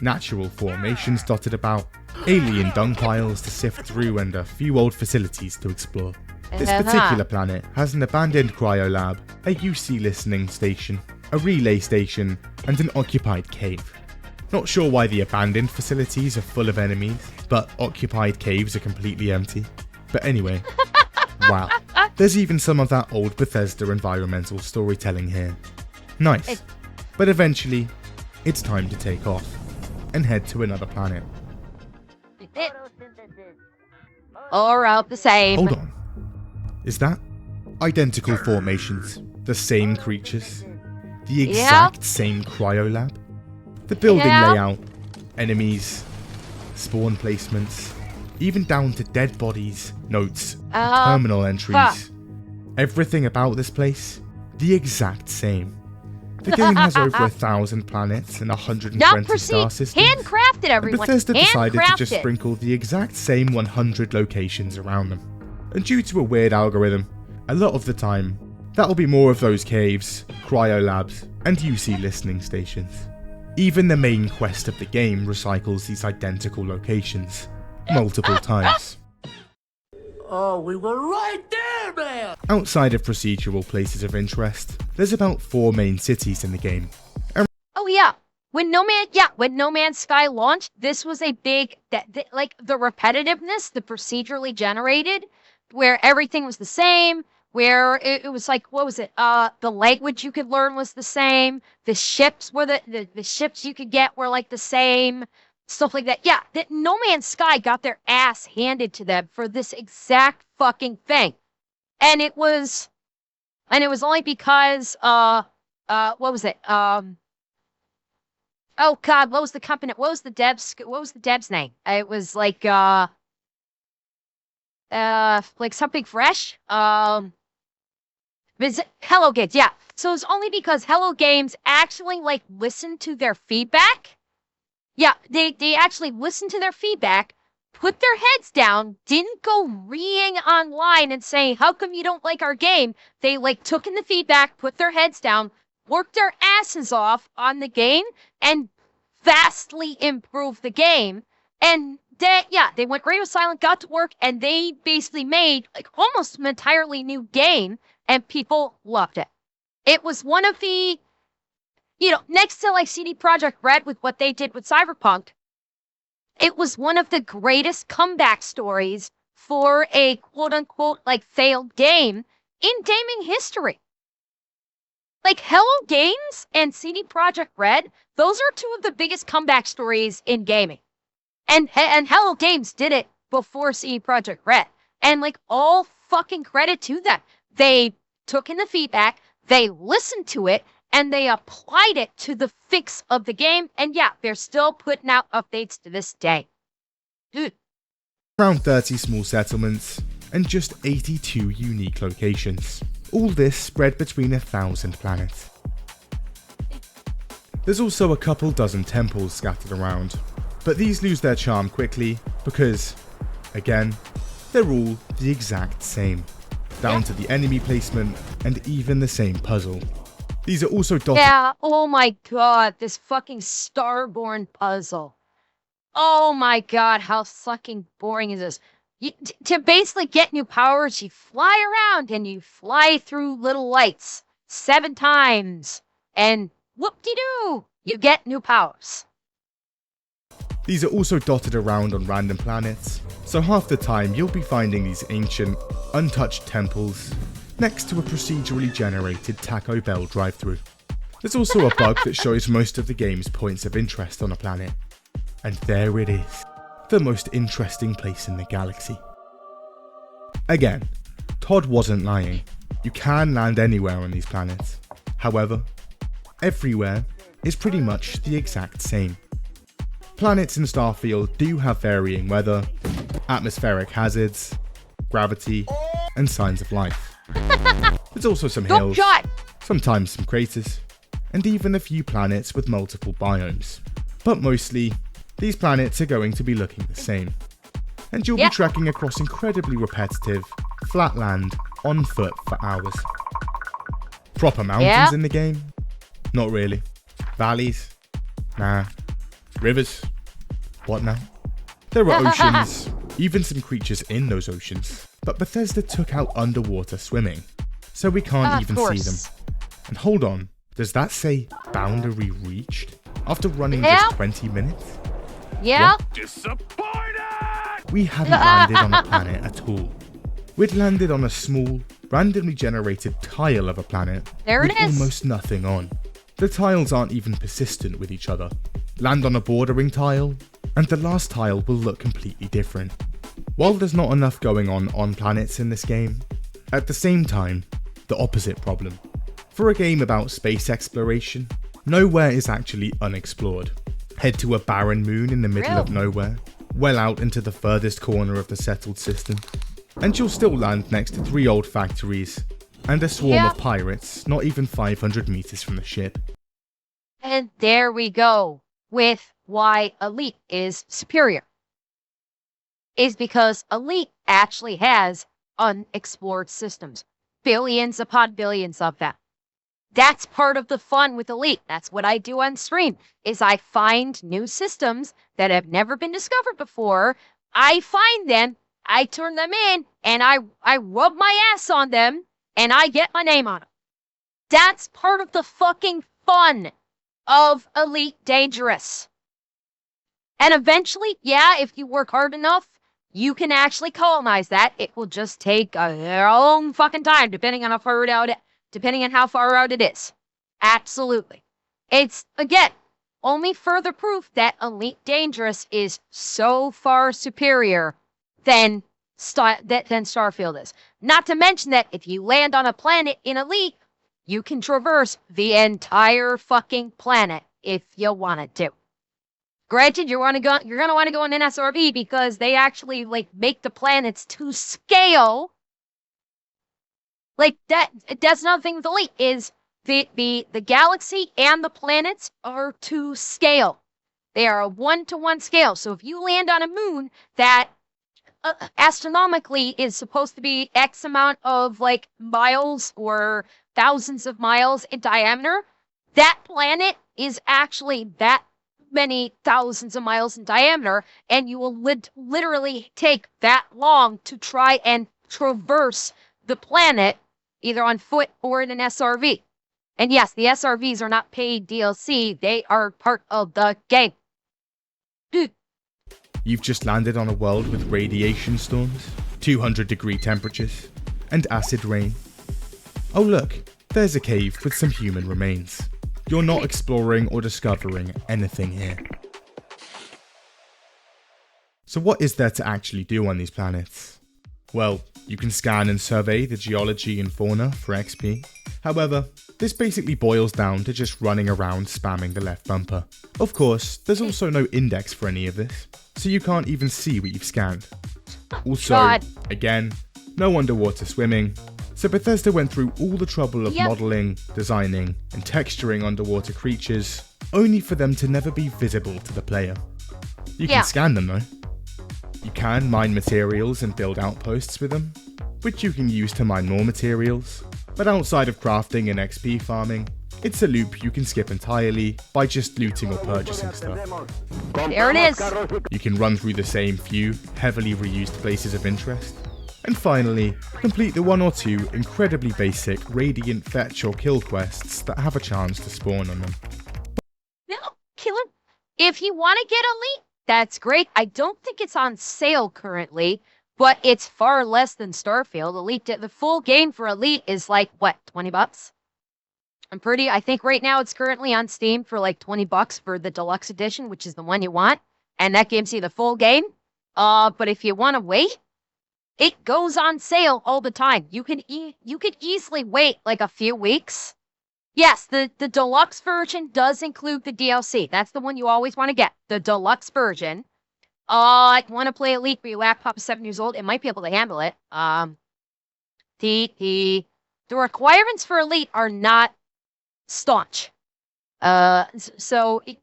natural formations dotted about, alien dung piles to sift through, and a few old facilities to explore. This particular planet has an abandoned cryo lab, a UC listening station, a relay station, and an occupied cave. Not sure why the abandoned facilities are full of enemies, but occupied caves are completely empty. But anyway, wow. There's even some of that old Bethesda environmental storytelling here. Nice. But eventually, it's time to take off and head to another planet. Or out the same. Hold on. Is that identical formations? The same creatures? The exact same cryo lab? The building layout, enemies, spawn placements, even down to dead bodies, notes, terminal entries. Everything about this place, the exact same. The game has over 1,000 planets and 120 star systems. Handcrafted, everyone. And Bethesda decided to just sprinkle the exact same 100 locations around them. And due to a weird algorithm, a lot of the time, that'll be more of those caves, cryo labs, and UC listening stations. Even the main quest of the game recycles these identical locations multiple times. Oh, we were right there, man! Outside of procedural places of interest, there's about 4 main cities in the game. Oh yeah, when No Man's Sky launched, this was a big, like the repetitiveness, the procedurally generated, where everything was the same, where it was like, what was it? The language you could learn was the same. The ships were the ships you could get were like the same. Stuff like that. Yeah, that No Man's Sky got their ass handed to them for this exact fucking thing. And it was only because, what was it? Oh God, what was the company? What was the dev's name? It was like something fresh. Hello Games, yeah. So it's only because Hello Games actually like listened to their feedback. Yeah, they actually listened to their feedback, put their heads down, didn't go reeing online and saying, how come you don't like our game? They like took in the feedback, put their heads down, worked their asses off on the game, and vastly improved the game. And they went radio silent, got to work, and they basically made like almost an entirely new game, and people loved it. It was one of the, next to like CD Projekt Red with what they did with Cyberpunk, it was one of the greatest comeback stories for a quote-unquote like failed game in gaming history. Like Hello Games and CD Projekt Red, those are 2 of the biggest comeback stories in gaming. And Hello Games did it before CD Projekt Red. And like all fucking credit to them. They took in the feedback, they listened to it, and they applied it to the fix of the game. And yeah, they're still putting out updates to this day. Dude. Around 30 small settlements and just 82 unique locations. All this spread between 1,000 planets. There's also a couple dozen temples scattered around, but these lose their charm quickly because, again, they're all the exact same, down to the enemy placement and even the same puzzle. These are also dotted. Yeah, oh my god, this fucking Starborn puzzle. Oh my god, how fucking boring is this? To basically get new powers, you fly around and you fly through little lights 7 times, and whoop-de-doo, you get new powers. These are also dotted around on random planets, so half the time you'll be finding these ancient, untouched temples next to a procedurally generated Taco Bell drive-thru. There's also a bug that shows most of the game's points of interest on a planet. And there it is, the most interesting place in the galaxy. Again, Todd wasn't lying. You can land anywhere on these planets. However, everywhere is pretty much the exact same. Planets in Starfield do have varying weather, atmospheric hazards, gravity, and signs of life. There's also some hills, sometimes some craters, and even a few planets with multiple biomes. But mostly, these planets are going to be looking the same. And you'll be trekking across incredibly repetitive, flat land on foot for hours. Proper mountains in the game? Not really. Valleys? Nah. Rivers? What now? There are oceans, even some creatures in those oceans. But Bethesda took out underwater swimming, so we can't even see them. And hold on, does that say boundary reached? After running just 20 minutes? Yeah? What? We hadn't landed on a planet at all. We'd landed on a small, randomly generated tile of a planet with almost nothing on. The tiles aren't even persistent with each other. Land on a bordering tile, and the last tile will look completely different. While there's not enough going on planets in this game, at the same time, the opposite problem. For a game about space exploration, nowhere is actually unexplored. Head to a barren moon in the middle of nowhere, well out into the furthest corner of the settled system, and you'll still land next to 3 old factories and a swarm of pirates not even 500 meters from the ship. And there we go with why Elite is superior. Is because Elite actually has unexplored systems. Billions upon billions of them. That's part of the fun with Elite. That's what I do on stream, is I find new systems that have never been discovered before. I find them, I turn them in, and I rub my ass on them, and I get my name on them. That's part of the fucking fun of Elite Dangerous. And eventually, yeah, if you work hard enough, you can actually colonize that. It will just take a long fucking time, depending on how far out it is. Absolutely. It's, again, only further proof that Elite Dangerous is so far superior than Starfield is. Not to mention that if you land on a planet in Elite, you can traverse the entire fucking planet if you wanted to. Granted, you're gonna want to go on an SRV because they actually make the planets to scale. That's another thing with Elite is the galaxy and the planets are to scale. They are a 1-to-1 scale. So if you land on a moon that astronomically is supposed to be X amount of miles or thousands of miles in diameter, that planet is actually that many thousands of miles in diameter, and you will literally take that long to try and traverse the planet, either on foot or in an SRV. And yes, the SRVs are not paid DLC, they are part of the game. You've just landed on a world with radiation storms, 200-degree temperatures, and acid rain. Oh look, there's a cave with some human remains. You're not exploring or discovering anything here. So what is there to actually do on these planets? Well, you can scan and survey the geology and fauna for XP. However, this basically boils down to just running around spamming the left bumper. Of course, there's also no index for any of this, so you can't even see what you've scanned. Also, again, no underwater swimming, so Bethesda went through all the trouble of modelling, designing, and texturing underwater creatures, only for them to never be visible to the player. You can scan them though. You can mine materials and build outposts with them, which you can use to mine more materials, but outside of crafting and XP farming, it's a loop you can skip entirely by just looting or purchasing stuff. There it is. You can run through the same few heavily reused places of interest, and finally, complete the 1 or 2 incredibly basic Radiant fetch or kill quests that have a chance to spawn on them. No, Killer, if you want to get Elite, that's great. I don't think it's on sale currently, but it's far less than Starfield. Elite, the full game for Elite is like, what, $20? I think right now it's currently on Steam for like $20 for the deluxe edition, which is the one you want. And that gives you the full game. But if you want to wait, it goes on sale all the time. You could easily wait like a few weeks. Yes, the deluxe version does include the DLC. That's the one you always want to get. The deluxe version. I want to play Elite, but your laptop is 7 years old. It might be able to handle it. The requirements for Elite are not staunch. So, you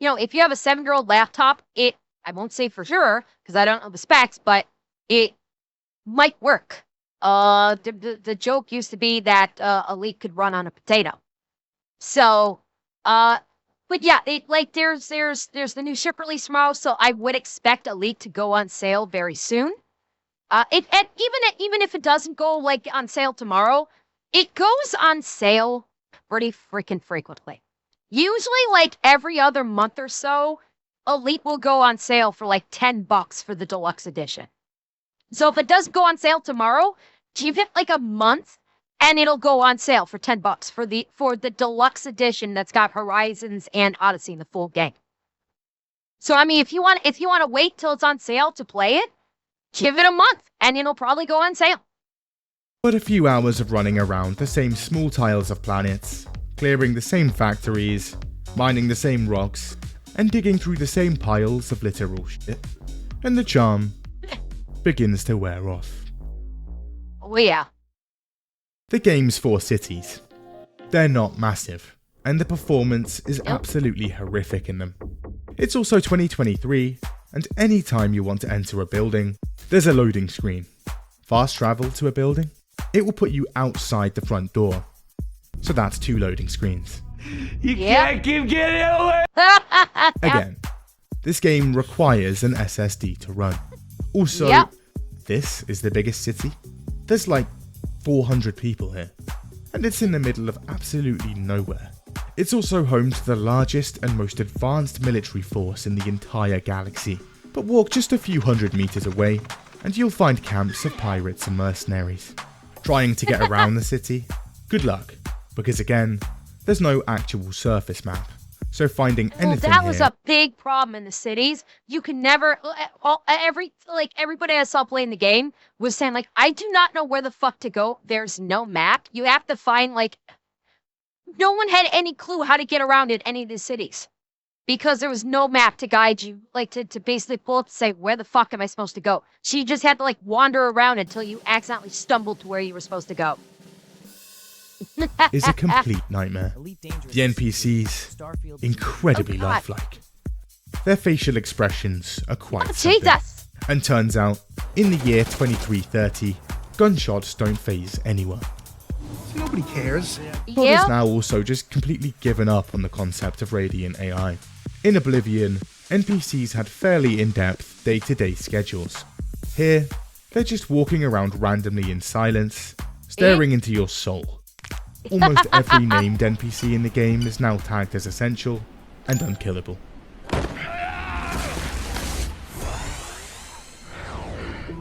know, if you have a 7-year-old laptop, I won't say for sure, because I don't know the specs, but it might work. The joke used to be that Elite could run on a potato. So, but yeah, there's the new ship release tomorrow, so I would expect Elite to go on sale very soon. Even if it doesn't go like on sale tomorrow, it goes on sale pretty freaking frequently. Usually, like every other month or so, Elite will go on sale for like $10 for the deluxe edition. So if it does go on sale tomorrow, give it like a month, and it'll go on sale for $10 for the deluxe edition that's got Horizons and Odyssey in the full game. So I mean, if you want to wait till it's on sale to play it, give it a month, and it'll probably go on sale. But a few hours of running around the same small tiles of planets, clearing the same factories, mining the same rocks, and digging through the same piles of literal shit, and the charm begins to wear off. Oh yeah. The game's 4 cities. They're not massive, and the performance is absolutely horrific in them. It's also 2023, and any time you want to enter a building, there's a loading screen. Fast travel to a building? It will put you outside the front door. So that's 2 loading screens. You can't keep getting away! Again, this game requires an SSD to run. Also, this is the biggest city. There's like 400 people here, and it's in the middle of absolutely nowhere. It's also home to the largest and most advanced military force in the entire galaxy. But walk just a few hundred meters away, and you'll find camps of pirates and mercenaries. Trying to get around the city? Good luck, because again, there's no actual surface map. So finding anything that was here, a big problem in the cities. You can never, everybody I saw playing the game was saying like, I do not know where the fuck to go. There's no map. You have to find no one had any clue how to get around in any of the cities because there was no map to guide you, to basically pull up and say, where the fuck am I supposed to go? So you just had to wander around until you accidentally stumbled to where you were supposed to go. is a complete nightmare. The NPCs, incredibly lifelike. Their facial expressions are quite something. Jesus! And turns out, in the year 2330, gunshots don't faze anyone. Nobody cares. Todd has now also just completely given up on the concept of Radiant AI. In Oblivion, NPCs had fairly in-depth day-to-day schedules. Here, they're just walking around randomly in silence, staring into your soul. Almost every named NPC in the game is now tagged as essential and unkillable.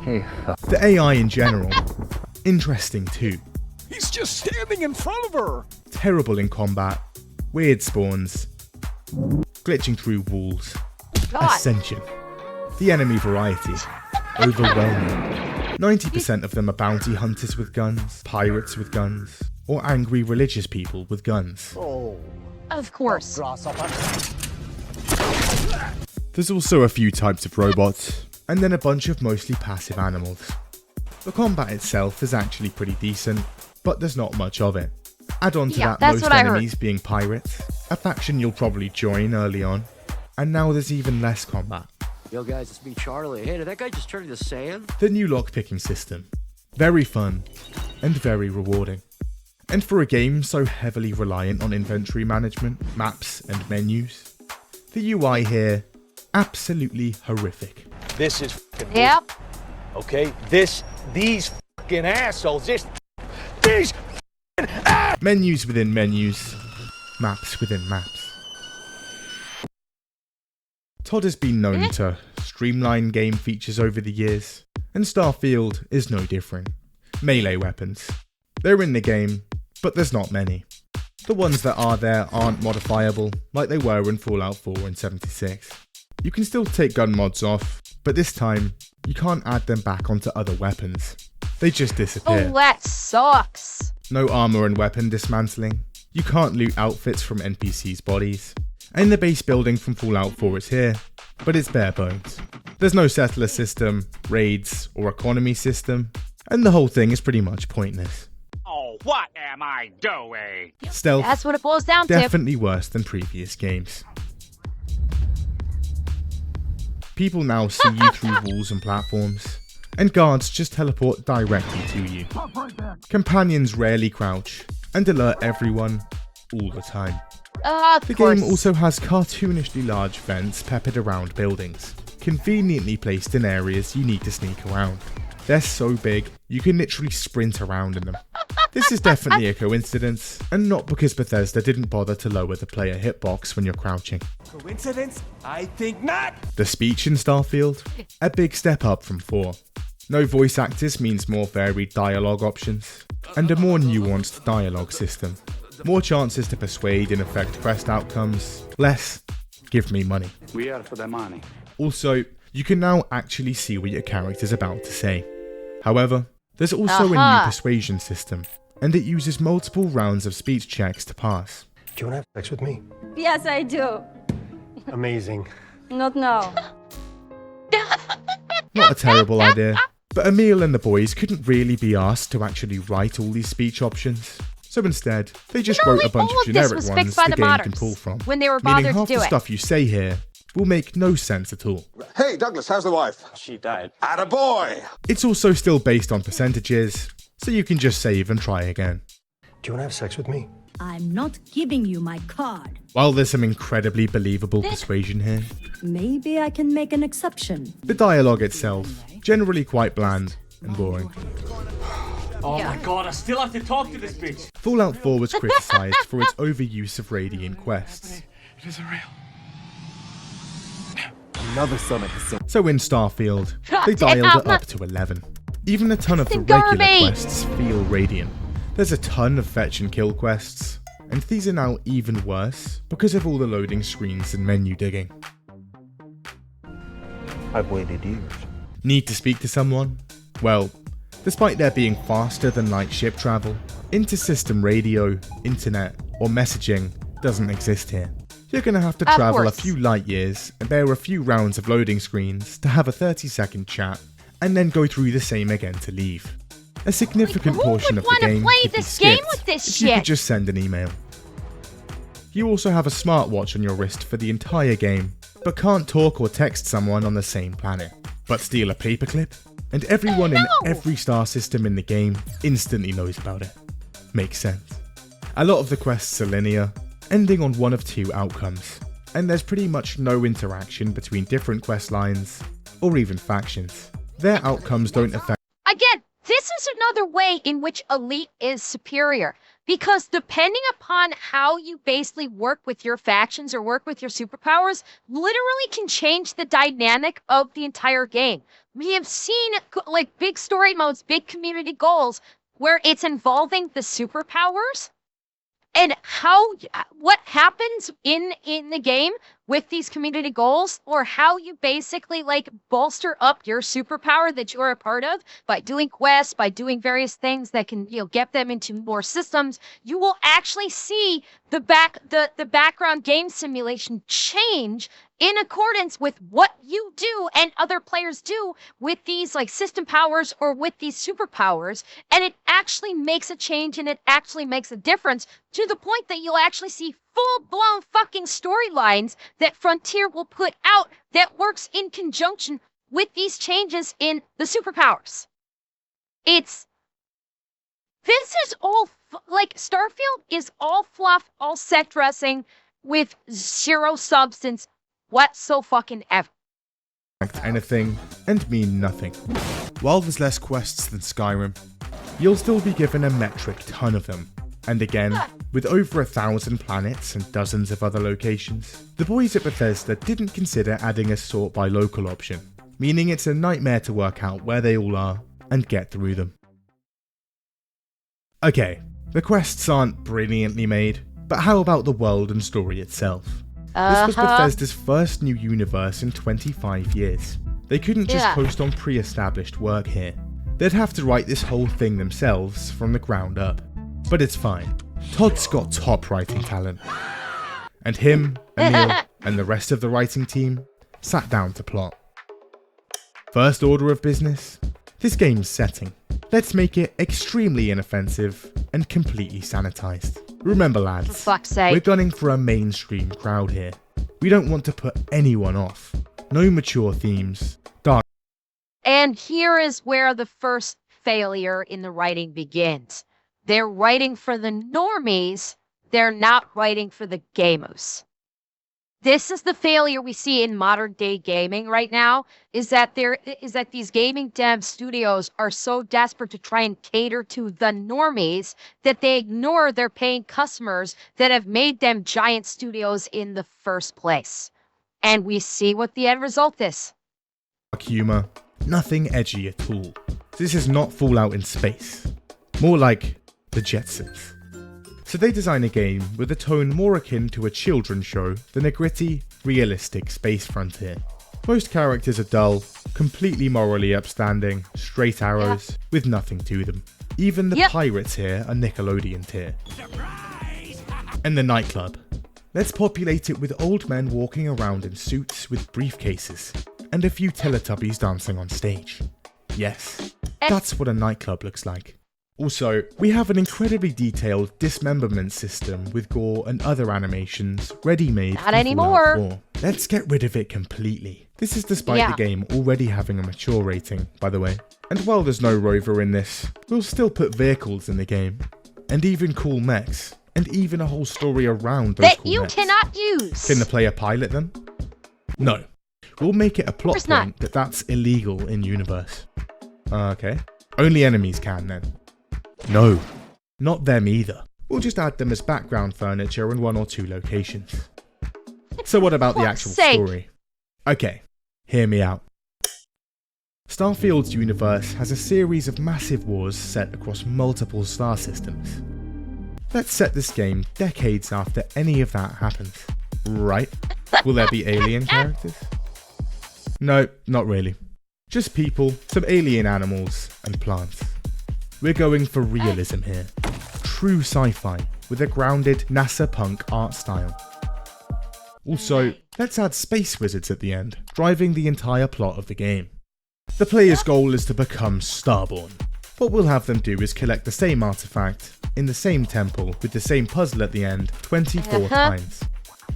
The AI in general, interesting too. He's just standing in front of her! Terrible in combat, weird spawns, glitching through walls, Ascension. The enemy variety, overwhelming. 90% of them are bounty hunters with guns, pirates with guns, or angry religious people with guns. Oh. Of course. There's also a few types of robots, and then a bunch of mostly passive animals. The combat itself is actually pretty decent, but there's not much of it. Add on to that most enemies being pirates, a faction you'll probably join early on, and now there's even less combat. Yo guys, it's me, Charlie. Hey, did that guy just turn into sand? The new lockpicking system. Very fun, and very rewarding. And for a game so heavily reliant on inventory management, maps, and menus, the UI here, absolutely horrific. This is f***ing okay? These f***ing assholes, these menus within menus, maps within maps. Todd has been known to streamline game features over the years, and Starfield is no different. Melee weapons. They're in the game, but there's not many. The ones that are there aren't modifiable, like they were in Fallout 4 and 76. You can still take gun mods off, but this time, you can't add them back onto other weapons. They just disappear. Oh, that sucks. No armor and weapon dismantling. You can't loot outfits from NPCs' bodies. And the base building from Fallout 4 is here, but it's bare bones. There's no settler system, raids, or economy system, and the whole thing is pretty much pointless. Oh, what am I doing? Stealth, that's what it boils down to. Definitely worse than previous games. People now see you through walls and platforms, and guards just teleport directly to you. Companions rarely crouch, and alert everyone all the time. The game also has cartoonishly large vents peppered around buildings, conveniently placed in areas you need to sneak around. They're so big, you can literally sprint around in them. This is definitely a coincidence, and not because Bethesda didn't bother to lower the player hitbox when you're crouching. Coincidence? I think not! The speech in Starfield? A big step up from 4. No voice actors means more varied dialogue options, and a more nuanced dialogue system. More chances to persuade and affect quest outcomes, less, give me money. We are for the money. Also, you can now actually see what your character's about to say. However, there's also a new persuasion system, and it uses multiple rounds of speech checks to pass. Do you want to have sex with me? Yes, I do. Amazing. Not now. Not a terrible idea, but Emil and the boys couldn't really be asked to actually write all these speech options. So instead, they just wrote a bunch of generic ones the game can pull from, when they were meaning bothered half to do the it. stuff you say here will make no sense at all. Hey, Douglas, how's the wife? She died. Attaboy! It's also still based on percentages, so you can just save and try again. Do you want to have sex with me? I'm not giving you my card. While there's some incredibly believable persuasion here, Maybe I can make an exception. the dialogue itself, generally quite bland and boring. Oh my god, I still have to talk to this bitch. Fallout 4 was criticised for its overuse of Radiant quests. It isn't real. Another summit has seen. So in Starfield, they dialed it up to 11. Even a ton of the regular quests feel Radiant. There's a ton of fetch and kill quests, and these are now even worse because of all the loading screens and menu digging. I've waited years. Need to speak to someone? Well, despite there being faster than light ship travel, inter-system radio, internet, or messaging doesn't exist here. You're gonna have to travel a few light years and bear a few rounds of loading screens to have a 30-second chat, and then go through the same again to leave. A significant portion of the game could be skipped if you could just send an email. You also have a smartwatch on your wrist for the entire game, but can't talk or text someone on the same planet. But steal a paperclip, and everyone in every star system in the game instantly knows about it. Makes sense. A lot of the quests are linear, ending on one of two outcomes, and there's pretty much no interaction between different quest lines, or even factions. Their outcomes don't affect. Again, this is another way in which Elite is superior. Because depending upon how you basically work with your factions or work with your superpowers, literally can change the dynamic of the entire game. We have seen like big story modes, big community goals, where it's involving the superpowers and what happens in the game with these community goals, or how you basically like bolster up your superpower that you're a part of by doing quests, by doing various things that can, get them into more systems, you will actually see the background game simulation change in accordance with what you do and other players do with these like system powers or with these superpowers. And it actually makes a change, and it actually makes a difference, to the point that you'll actually see full-blown fucking storylines that Frontier will put out that works in conjunction with these changes in the superpowers. This is all, like, Starfield is all fluff, all set dressing, with zero substance whatsoever. Anything and mean nothing. While there's less quests than Skyrim, you'll still be given a metric ton of them. And again, with over 1,000 planets and dozens of other locations, the boys at Bethesda didn't consider adding a sort by local option, meaning it's a nightmare to work out where they all are and get through them. Okay, the quests aren't brilliantly made, but how about the world and story itself? This was Bethesda's first new universe in 25 years. They couldn't just post on pre-established work here. They'd have to write this whole thing themselves from the ground up. But it's fine. Todd's got top writing talent. And him, Emil, and the rest of the writing team sat down to plot. First order of business, this game's setting. Let's make it extremely inoffensive and completely sanitized. Remember lads, for fuck's sake, we're gunning for a mainstream crowd here. We don't want to put anyone off. No mature themes. Dark. And here is where the first failure in the writing begins. They're writing for the normies, they're not writing for the gamers. This is the failure we see in modern day gaming right now, is that these gaming dev studios are so desperate to try and cater to the normies that they ignore their paying customers that have made them giant studios in the first place. And we see what the end result is. Humor, nothing edgy at all. This is not Fallout in space. More like the Jetsons. So they design a game with a tone more akin to a children's show than a gritty, realistic space frontier. Most characters are dull, completely morally upstanding, straight arrows, with nothing to them. Even the pirates here are Nickelodeon tier. And the nightclub. Let's populate it with old men walking around in suits with briefcases, and a few Teletubbies dancing on stage. Yes, that's what a nightclub looks like. Also, we have an incredibly detailed dismemberment system with gore and other animations ready-made. Not anymore. Let's get rid of it completely. This is despite the game already having a mature rating, by the way. And while there's no rover in this, we'll still put vehicles in the game. And even cool mechs. And even a whole story around those cool mechs. Cannot use. Can the player pilot them? No. We'll make it a plot point that's illegal in universe. Okay. Only enemies can then. No, not them either. We'll just add them as background furniture in 1 or 2 locations. So what about the actual story? Okay, hear me out. Starfield's universe has a series of massive wars set across multiple star systems. Let's set this game decades after any of that happens. Right? Will there be alien characters? No, not really. Just people, some alien animals, and plants. We're going for realism here. True sci-fi, with a grounded NASA punk art style. Also, let's add space wizards at the end, driving the entire plot of the game. The player's goal is to become Starborn. What we'll have them do is collect the same artifact, in the same temple, with the same puzzle at the end, 24 times.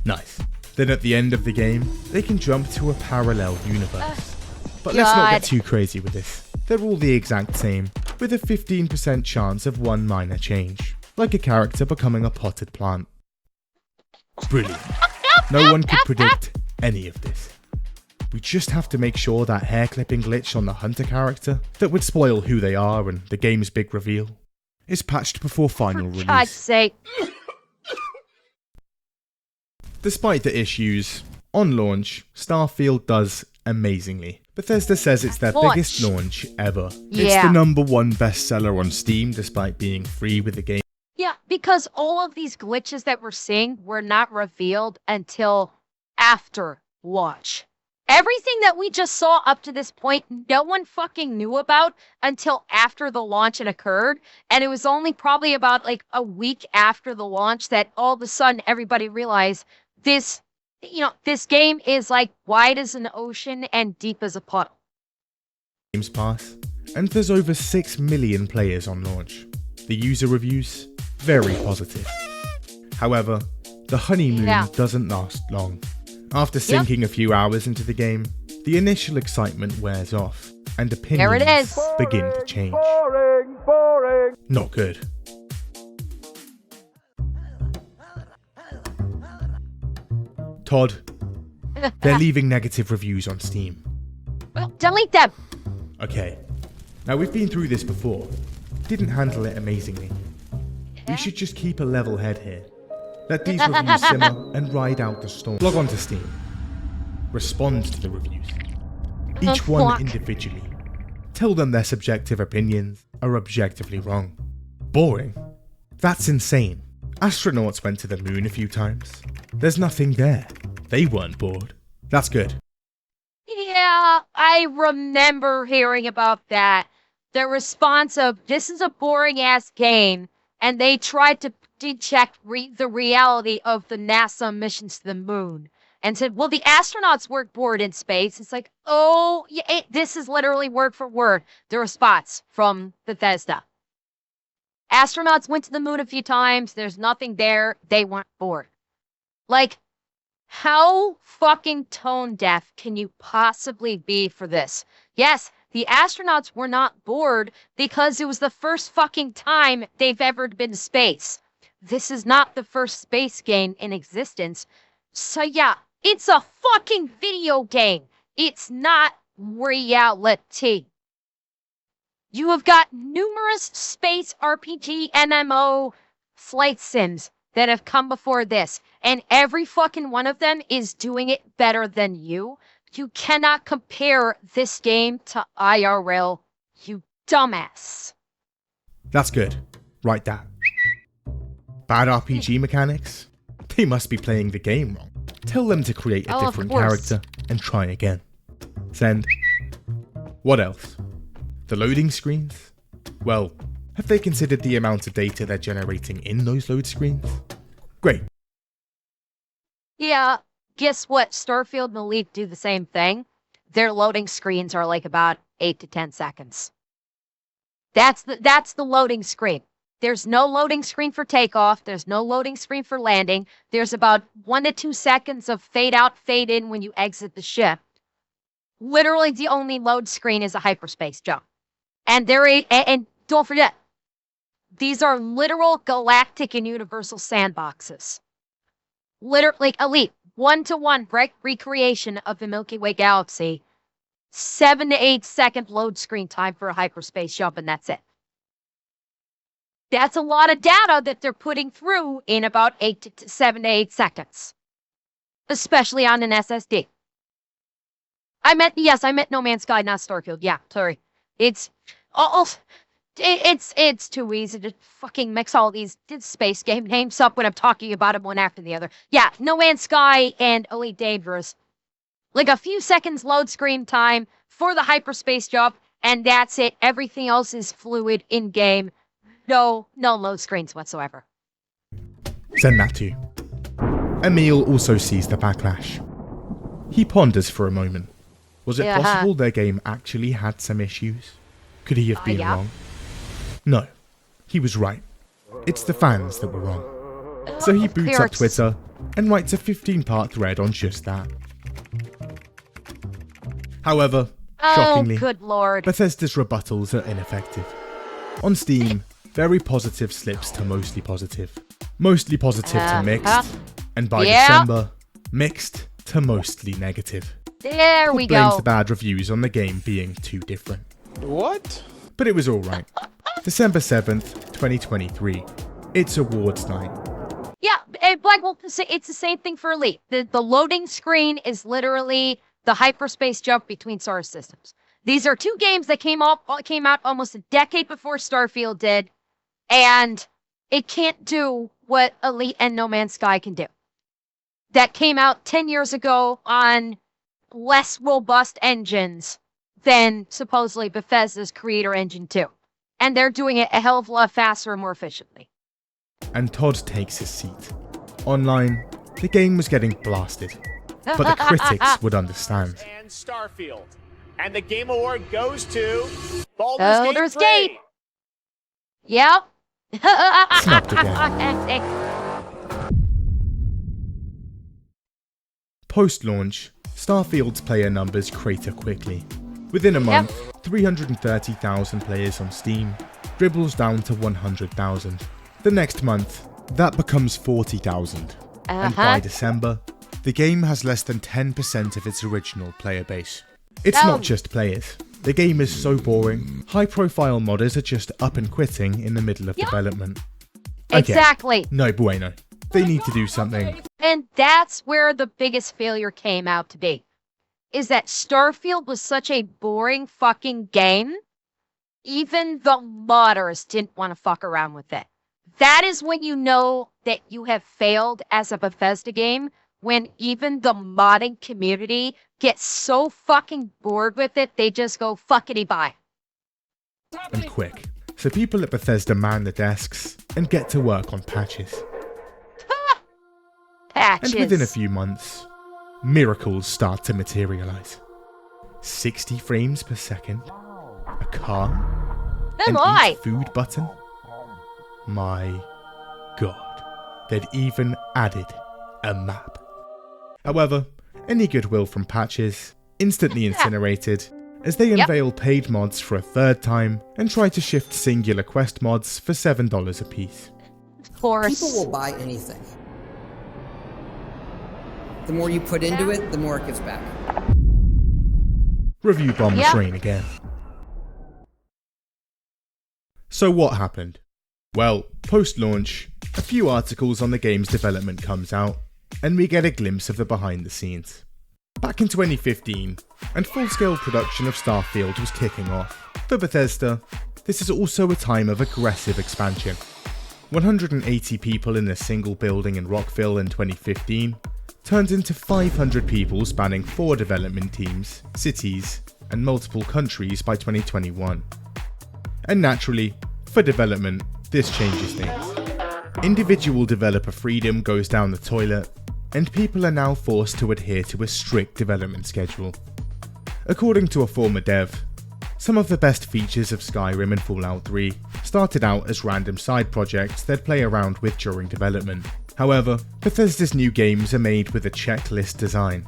Nice. Then at the end of the game, they can jump to a parallel universe. But let's not get too crazy with this. They're all the exact same, with a 15% chance of one minor change, like a character becoming a potted plant. Brilliant. No one could predict any of this. We just have to make sure that hair clipping glitch on the hunter character that would spoil who they are and the game's big reveal is patched before final release. For God's sake. Despite the issues, on launch, Starfield does amazingly. Bethesda says it's their biggest launch ever. It's the #1 bestseller on Steam despite being free with the game. Yeah, because all of these glitches that we're seeing were not revealed until after launch. Everything that we just saw up to this point, no one fucking knew about until after the launch had occurred. And it was only probably about like a week after the launch that all of a sudden everybody realized this, this game is like wide as an ocean and deep as a puddle. Games Pass, and there's over 6 million players on launch. The user reviews, very positive. However, the honeymoon doesn't last long. After sinking a few hours into the game, the initial excitement wears off, and opinions begin to change. Boring. Not good. Todd, they're leaving negative reviews on Steam. Well, delete them. Okay. Now we've been through this before. Didn't handle it amazingly. We should just keep a level head here. Let these reviews simmer and ride out the storm. Log on to Steam. Respond to the reviews. Each one individually. Tell them their subjective opinions are objectively wrong. Boring? That's insane. Astronauts went to the moon a few times. There's nothing there. They weren't bored. That's good. Yeah, I remember hearing about that. The response of, this is a boring ass game, and they tried to deject the reality of the NASA missions to the moon and said, well, the astronauts weren't bored in space. It's like, oh, yeah, this is literally word for word the response from Bethesda. Astronauts went to the moon a few times. There's nothing there. They weren't bored. Like, how fucking tone deaf can you possibly be for this? Yes, the astronauts were not bored because it was the first fucking time they've ever been to space. This is not the first space game in existence. So yeah, it's a fucking video game. It's not reality. You have got numerous space RPG MMO flight sims that have come before this, and every fucking one of them is doing it better than you. You cannot compare this game to IRL, you dumbass. That's good. Write that. Bad RPG mechanics? They must be playing the game wrong. Tell them to create a different character and try again. Send. What else? The loading screens? Well, have they considered the amount of data they're generating in those load screens? Great. Yeah, guess what? Starfield and Elite do the same thing. Their loading screens are like about 8 to 10 seconds. That's the loading screen. There's no loading screen for takeoff. There's no loading screen for landing. There's about 1 to 2 seconds of fade out, fade in when you exit the ship. Literally, the only load screen is a hyperspace jump. And and don't forget, these are literal galactic and universal sandboxes. Literally, Elite, 1-to-1 recreation of the Milky Way galaxy. 7 to 8 second load screen time for a hyperspace jump, and that's it. That's a lot of data that they're putting through in about 7 to 8 seconds. Especially on an SSD. I meant No Man's Sky, not Starfield. Yeah, sorry. It's too easy to fucking mix all these space game names up when I'm talking about them one after the other. Yeah, No Man's Sky and Elite Dangerous. Like a few seconds load screen time for the hyperspace jump, and that's it. Everything else is fluid in-game. No load screens whatsoever. Send that to. Emil also sees the backlash. He ponders for a moment. Was it possible their game actually had some issues? Could he have been wrong? No, he was right. It's the fans that were wrong. So he boots up Twitter and writes a 15-part thread on just that. However, shockingly, good Lord. Bethesda's rebuttals are ineffective. On Steam, very positive slips to mostly positive. Mostly positive to mixed. And by December, mixed to mostly negative. There we blames go. the bad reviews on the game being too different. What? But it was alright. December 7th, 2023. It's awards night. Yeah, Black Wolf, it's the same thing for Elite. The loading screen is literally the hyperspace jump between solar systems. These are two games that came out almost a decade before Starfield did, and it can't do what Elite and No Man's Sky can do. that came out 10 years ago on less robust engines than supposedly Bethesda's Creator Engine 2. And they're doing it a hell of a lot faster and more efficiently. And Todd takes his seat. Online, the game was getting blasted, but the critics would understand. And Starfield. And the Game Award goes to Baldur's Gate. Yep. Snapped again. Post-launch, Starfield's player numbers crater quickly. Within a month, 330,000 players on Steam dribbles down to 100,000. The next month, that becomes 40,000. And by December, the game has less than 10% of its original player base. It's not just players. The game is so boring, high-profile modders are just up and quitting in the middle of development. Okay, Exactly. no bueno. They need to do something. And that's where the biggest failure came out to be. Is that Starfield was such a boring fucking game, even the modders didn't want to fuck around with it. That is when you know that you have failed as a Bethesda game, when even the modding community gets so fucking bored with it, they just go fuckity bye. And quick. So people at Bethesda man the desks and get to work on patches. Patches. And within a few months, miracles start to materialize. 60 frames per second, a car, an eat food button. My god, they'd even added a map. However, any goodwill from patches instantly incinerated as they unveil paid mods for a third time and try to shift singular quest mods for $7 a piece. Of course. People will buy anything. The more you put into it, the more it gives back. Review bomb the train again. So what happened? Well, post-launch, a few articles on the game's development comes out, and we get a glimpse of the behind the scenes. Back in 2015, and full-scale production of Starfield was kicking off. For Bethesda, this is also a time of aggressive expansion. 180 people in a single building in Rockville in 2015 turned into 500 people spanning 4 development teams, cities, and multiple countries by 2021. And naturally, for development, this changes things. Individual developer freedom goes down the toilet, and people are now forced to adhere to a strict development schedule. According to a former dev, some of the best features of Skyrim and Fallout 3 started out as random side projects they'd play around with during development. However, Bethesda's new games are made with a checklist design.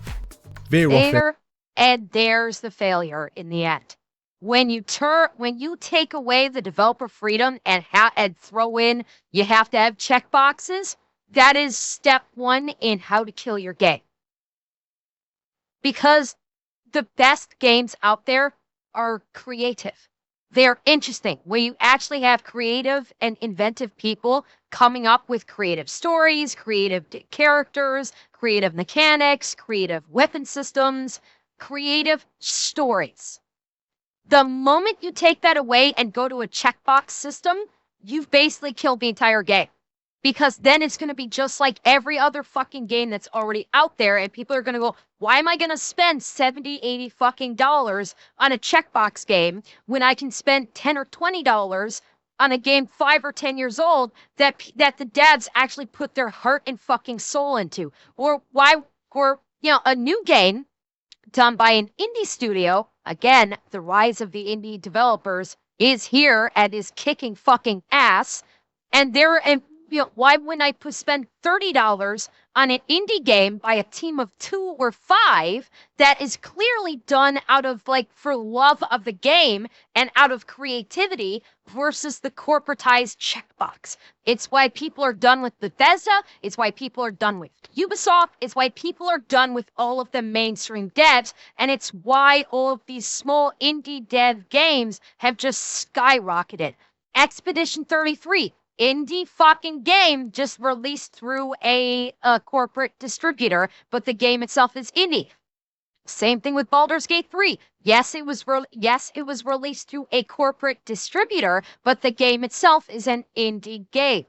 And there's the failure in the end. When you take away the developer freedom and throw in, you have to have checkboxes, that is step 1 in how to kill your game. Because the best games out there are creative. They're interesting. Where you actually have creative and inventive people coming up with creative stories, creative characters, creative mechanics, creative weapon systems, creative stories. The moment you take that away and go to a checkbox system, you've basically killed the entire game. Because then it's going to be just like every other fucking game that's already out there, and people are going to go, why am I going to spend $70, $80 fucking dollars on a checkbox game when I can spend $10 or $20 on a game 5 or 10 years old that the devs actually put their heart and fucking soul into? Or a new game done by an indie studio, again, the rise of the indie developers is here and is kicking fucking ass, and why wouldn't I spend $30 on an indie game by a team of 2 or 5 that is clearly done out of for love of the game and out of creativity versus the corporatized checkbox? It's why people are done with Bethesda. It's why people are done with Ubisoft. It's why people are done with all of the mainstream devs. And it's why all of these small indie dev games have just skyrocketed. Expedition 33. Indie fucking game just released through a corporate distributor, but the game itself is indie. Same thing with Baldur's Gate 3. Yes, it was released through a corporate distributor, but the game itself is an indie game.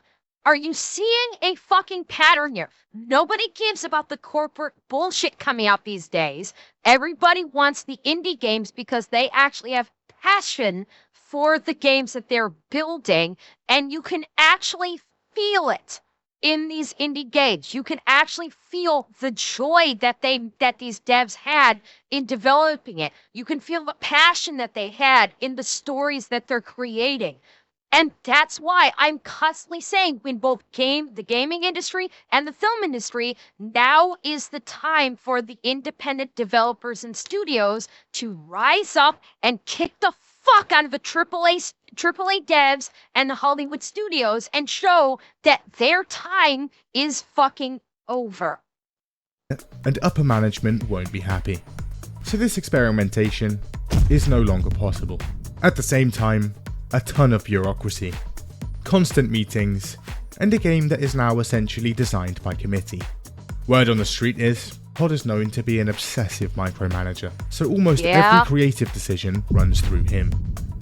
Are you seeing a fucking pattern here? Nobody gives about the corporate bullshit coming out these days. Everybody wants the indie games because they actually have passion for the games that they're building, and you can actually feel it in these indie games. You can actually feel the joy that these devs had in developing it. You can feel the passion that they had in the stories that they're creating. And that's why I'm constantly saying in both the gaming industry and the film industry, now is the time for the independent developers and studios to rise up and kick the fuck out of the AAA devs and the Hollywood studios and show that their time is fucking over. And upper management won't be happy. So this experimentation is no longer possible. At the same time, a ton of bureaucracy, constant meetings, and a game that is now essentially designed by committee. Word on the street is, Todd is known to be an obsessive micromanager, so almost every creative decision runs through him.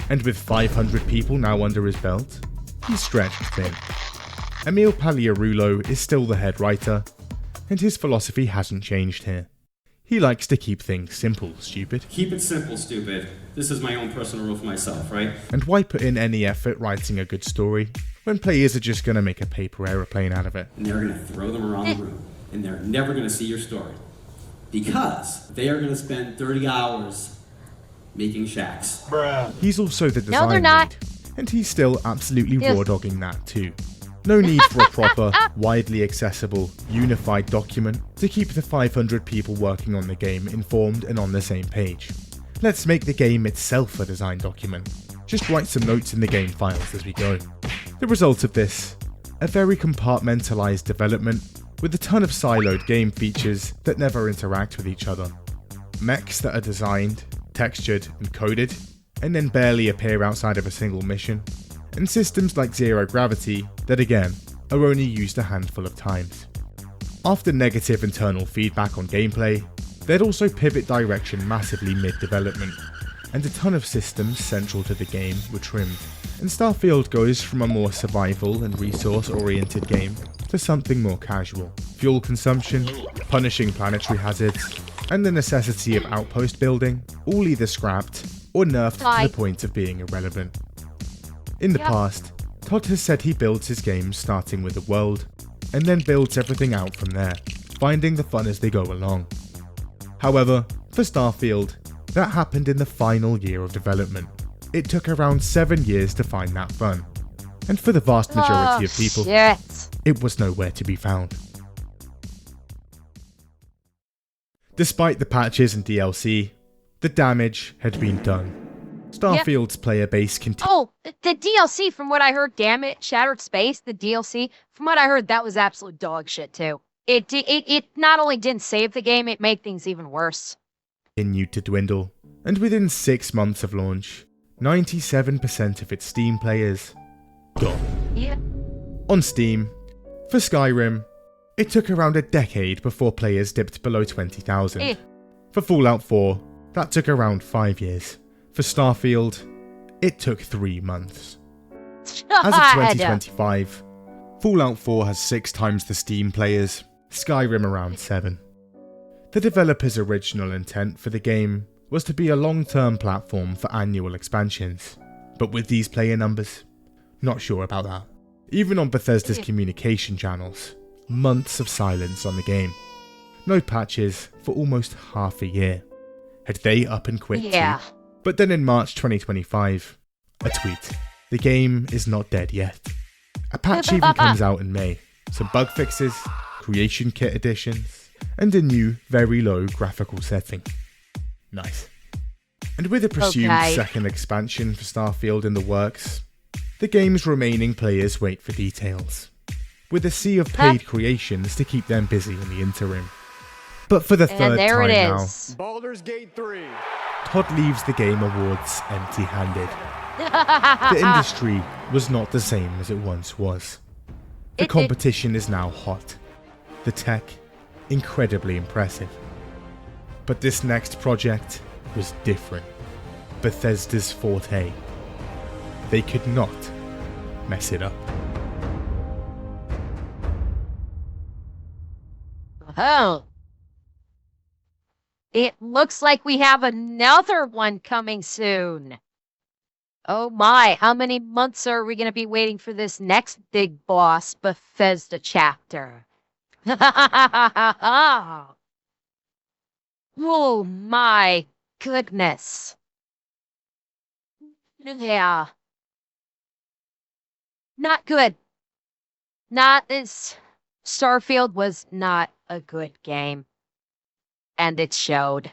And with 500 people now under his belt, he's stretched thin. Emil Paliarulo is still the head writer, and his philosophy hasn't changed here. He likes to keep things simple, stupid. Keep it simple, stupid. This is my own personal rule for myself, right? And why put in any effort writing a good story when players are just gonna make a paper aeroplane out of it? And they're gonna throw them around the room, and they're never gonna see your story. Because they are gonna spend 30 hours making shacks. Bruh. He's also the design No, they're not. lead, and he's still absolutely raw dogging that too. No need for a proper, widely accessible, unified document to keep the 500 people working on the game informed and on the same page. Let's make the game itself a design document. Just write some notes in the game files as we go. The result of this, a very compartmentalized development with a ton of siloed game features that never interact with each other. Mechs that are designed, textured, and coded, and then barely appear outside of a single mission. And systems like zero gravity that again are only used a handful of times. After negative internal feedback on gameplay, they'd also pivot direction massively mid-development, and a ton of systems central to the game were trimmed. And Starfield goes from a more survival and resource-oriented game to something more casual. Fuel consumption, punishing planetary hazards, and the necessity of outpost building, all either scrapped or nerfed to the point of being irrelevant. In the past, Todd has said he builds his games starting with a world, and then builds everything out from there, finding the fun as they go along. However, for Starfield, that happened in the final year of development. It took around 7 years to find that fun, and for the vast majority of people, it was nowhere to be found. Despite the patches and DLC, the damage had been done. Starfield's player base continued. Oh, the DLC, from what I heard, damn it, Shattered Space, the DLC, from what I heard, that was absolute dog shit too. It not only didn't save the game, it made things even worse. Continued to dwindle, and within 6 months of launch, 97% of its Steam players gone. Yeah. On Steam, for Skyrim, it took around a decade before players dipped below 20,000. For Fallout 4, that took around 5 years. For Starfield, it took 3 months. As of 2025, Fallout 4 has 6 times the Steam players, Skyrim around 7. The developer's original intent for the game was to be a long-term platform for annual expansions, but with these player numbers, not sure about that. Even on Bethesda's communication channels, months of silence on the game. No patches for almost half a year. Had they up and quit too? But then in March 2025, a tweet. The game is not dead yet. A patch even comes out in May. Some bug fixes, creation kit additions, and a new, very low graphical setting. Nice. And with a presumed second expansion for Starfield in the works, the game's remaining players wait for details, with a sea of paid creations to keep them busy in the interim. But for the third time now, Baldur's Gate 3. Todd leaves the Game Awards empty-handed. The industry was not the same as it once was. The competition is now hot. The tech, incredibly impressive. But this next project was different. Bethesda's forte. They could not mess it up. Oh. It looks like we have another one coming soon. Oh my, how many months are we going to be waiting for this next big boss Bethesda chapter? Oh my goodness. Yeah. Not good. Not as Starfield was not a good game. And it showed.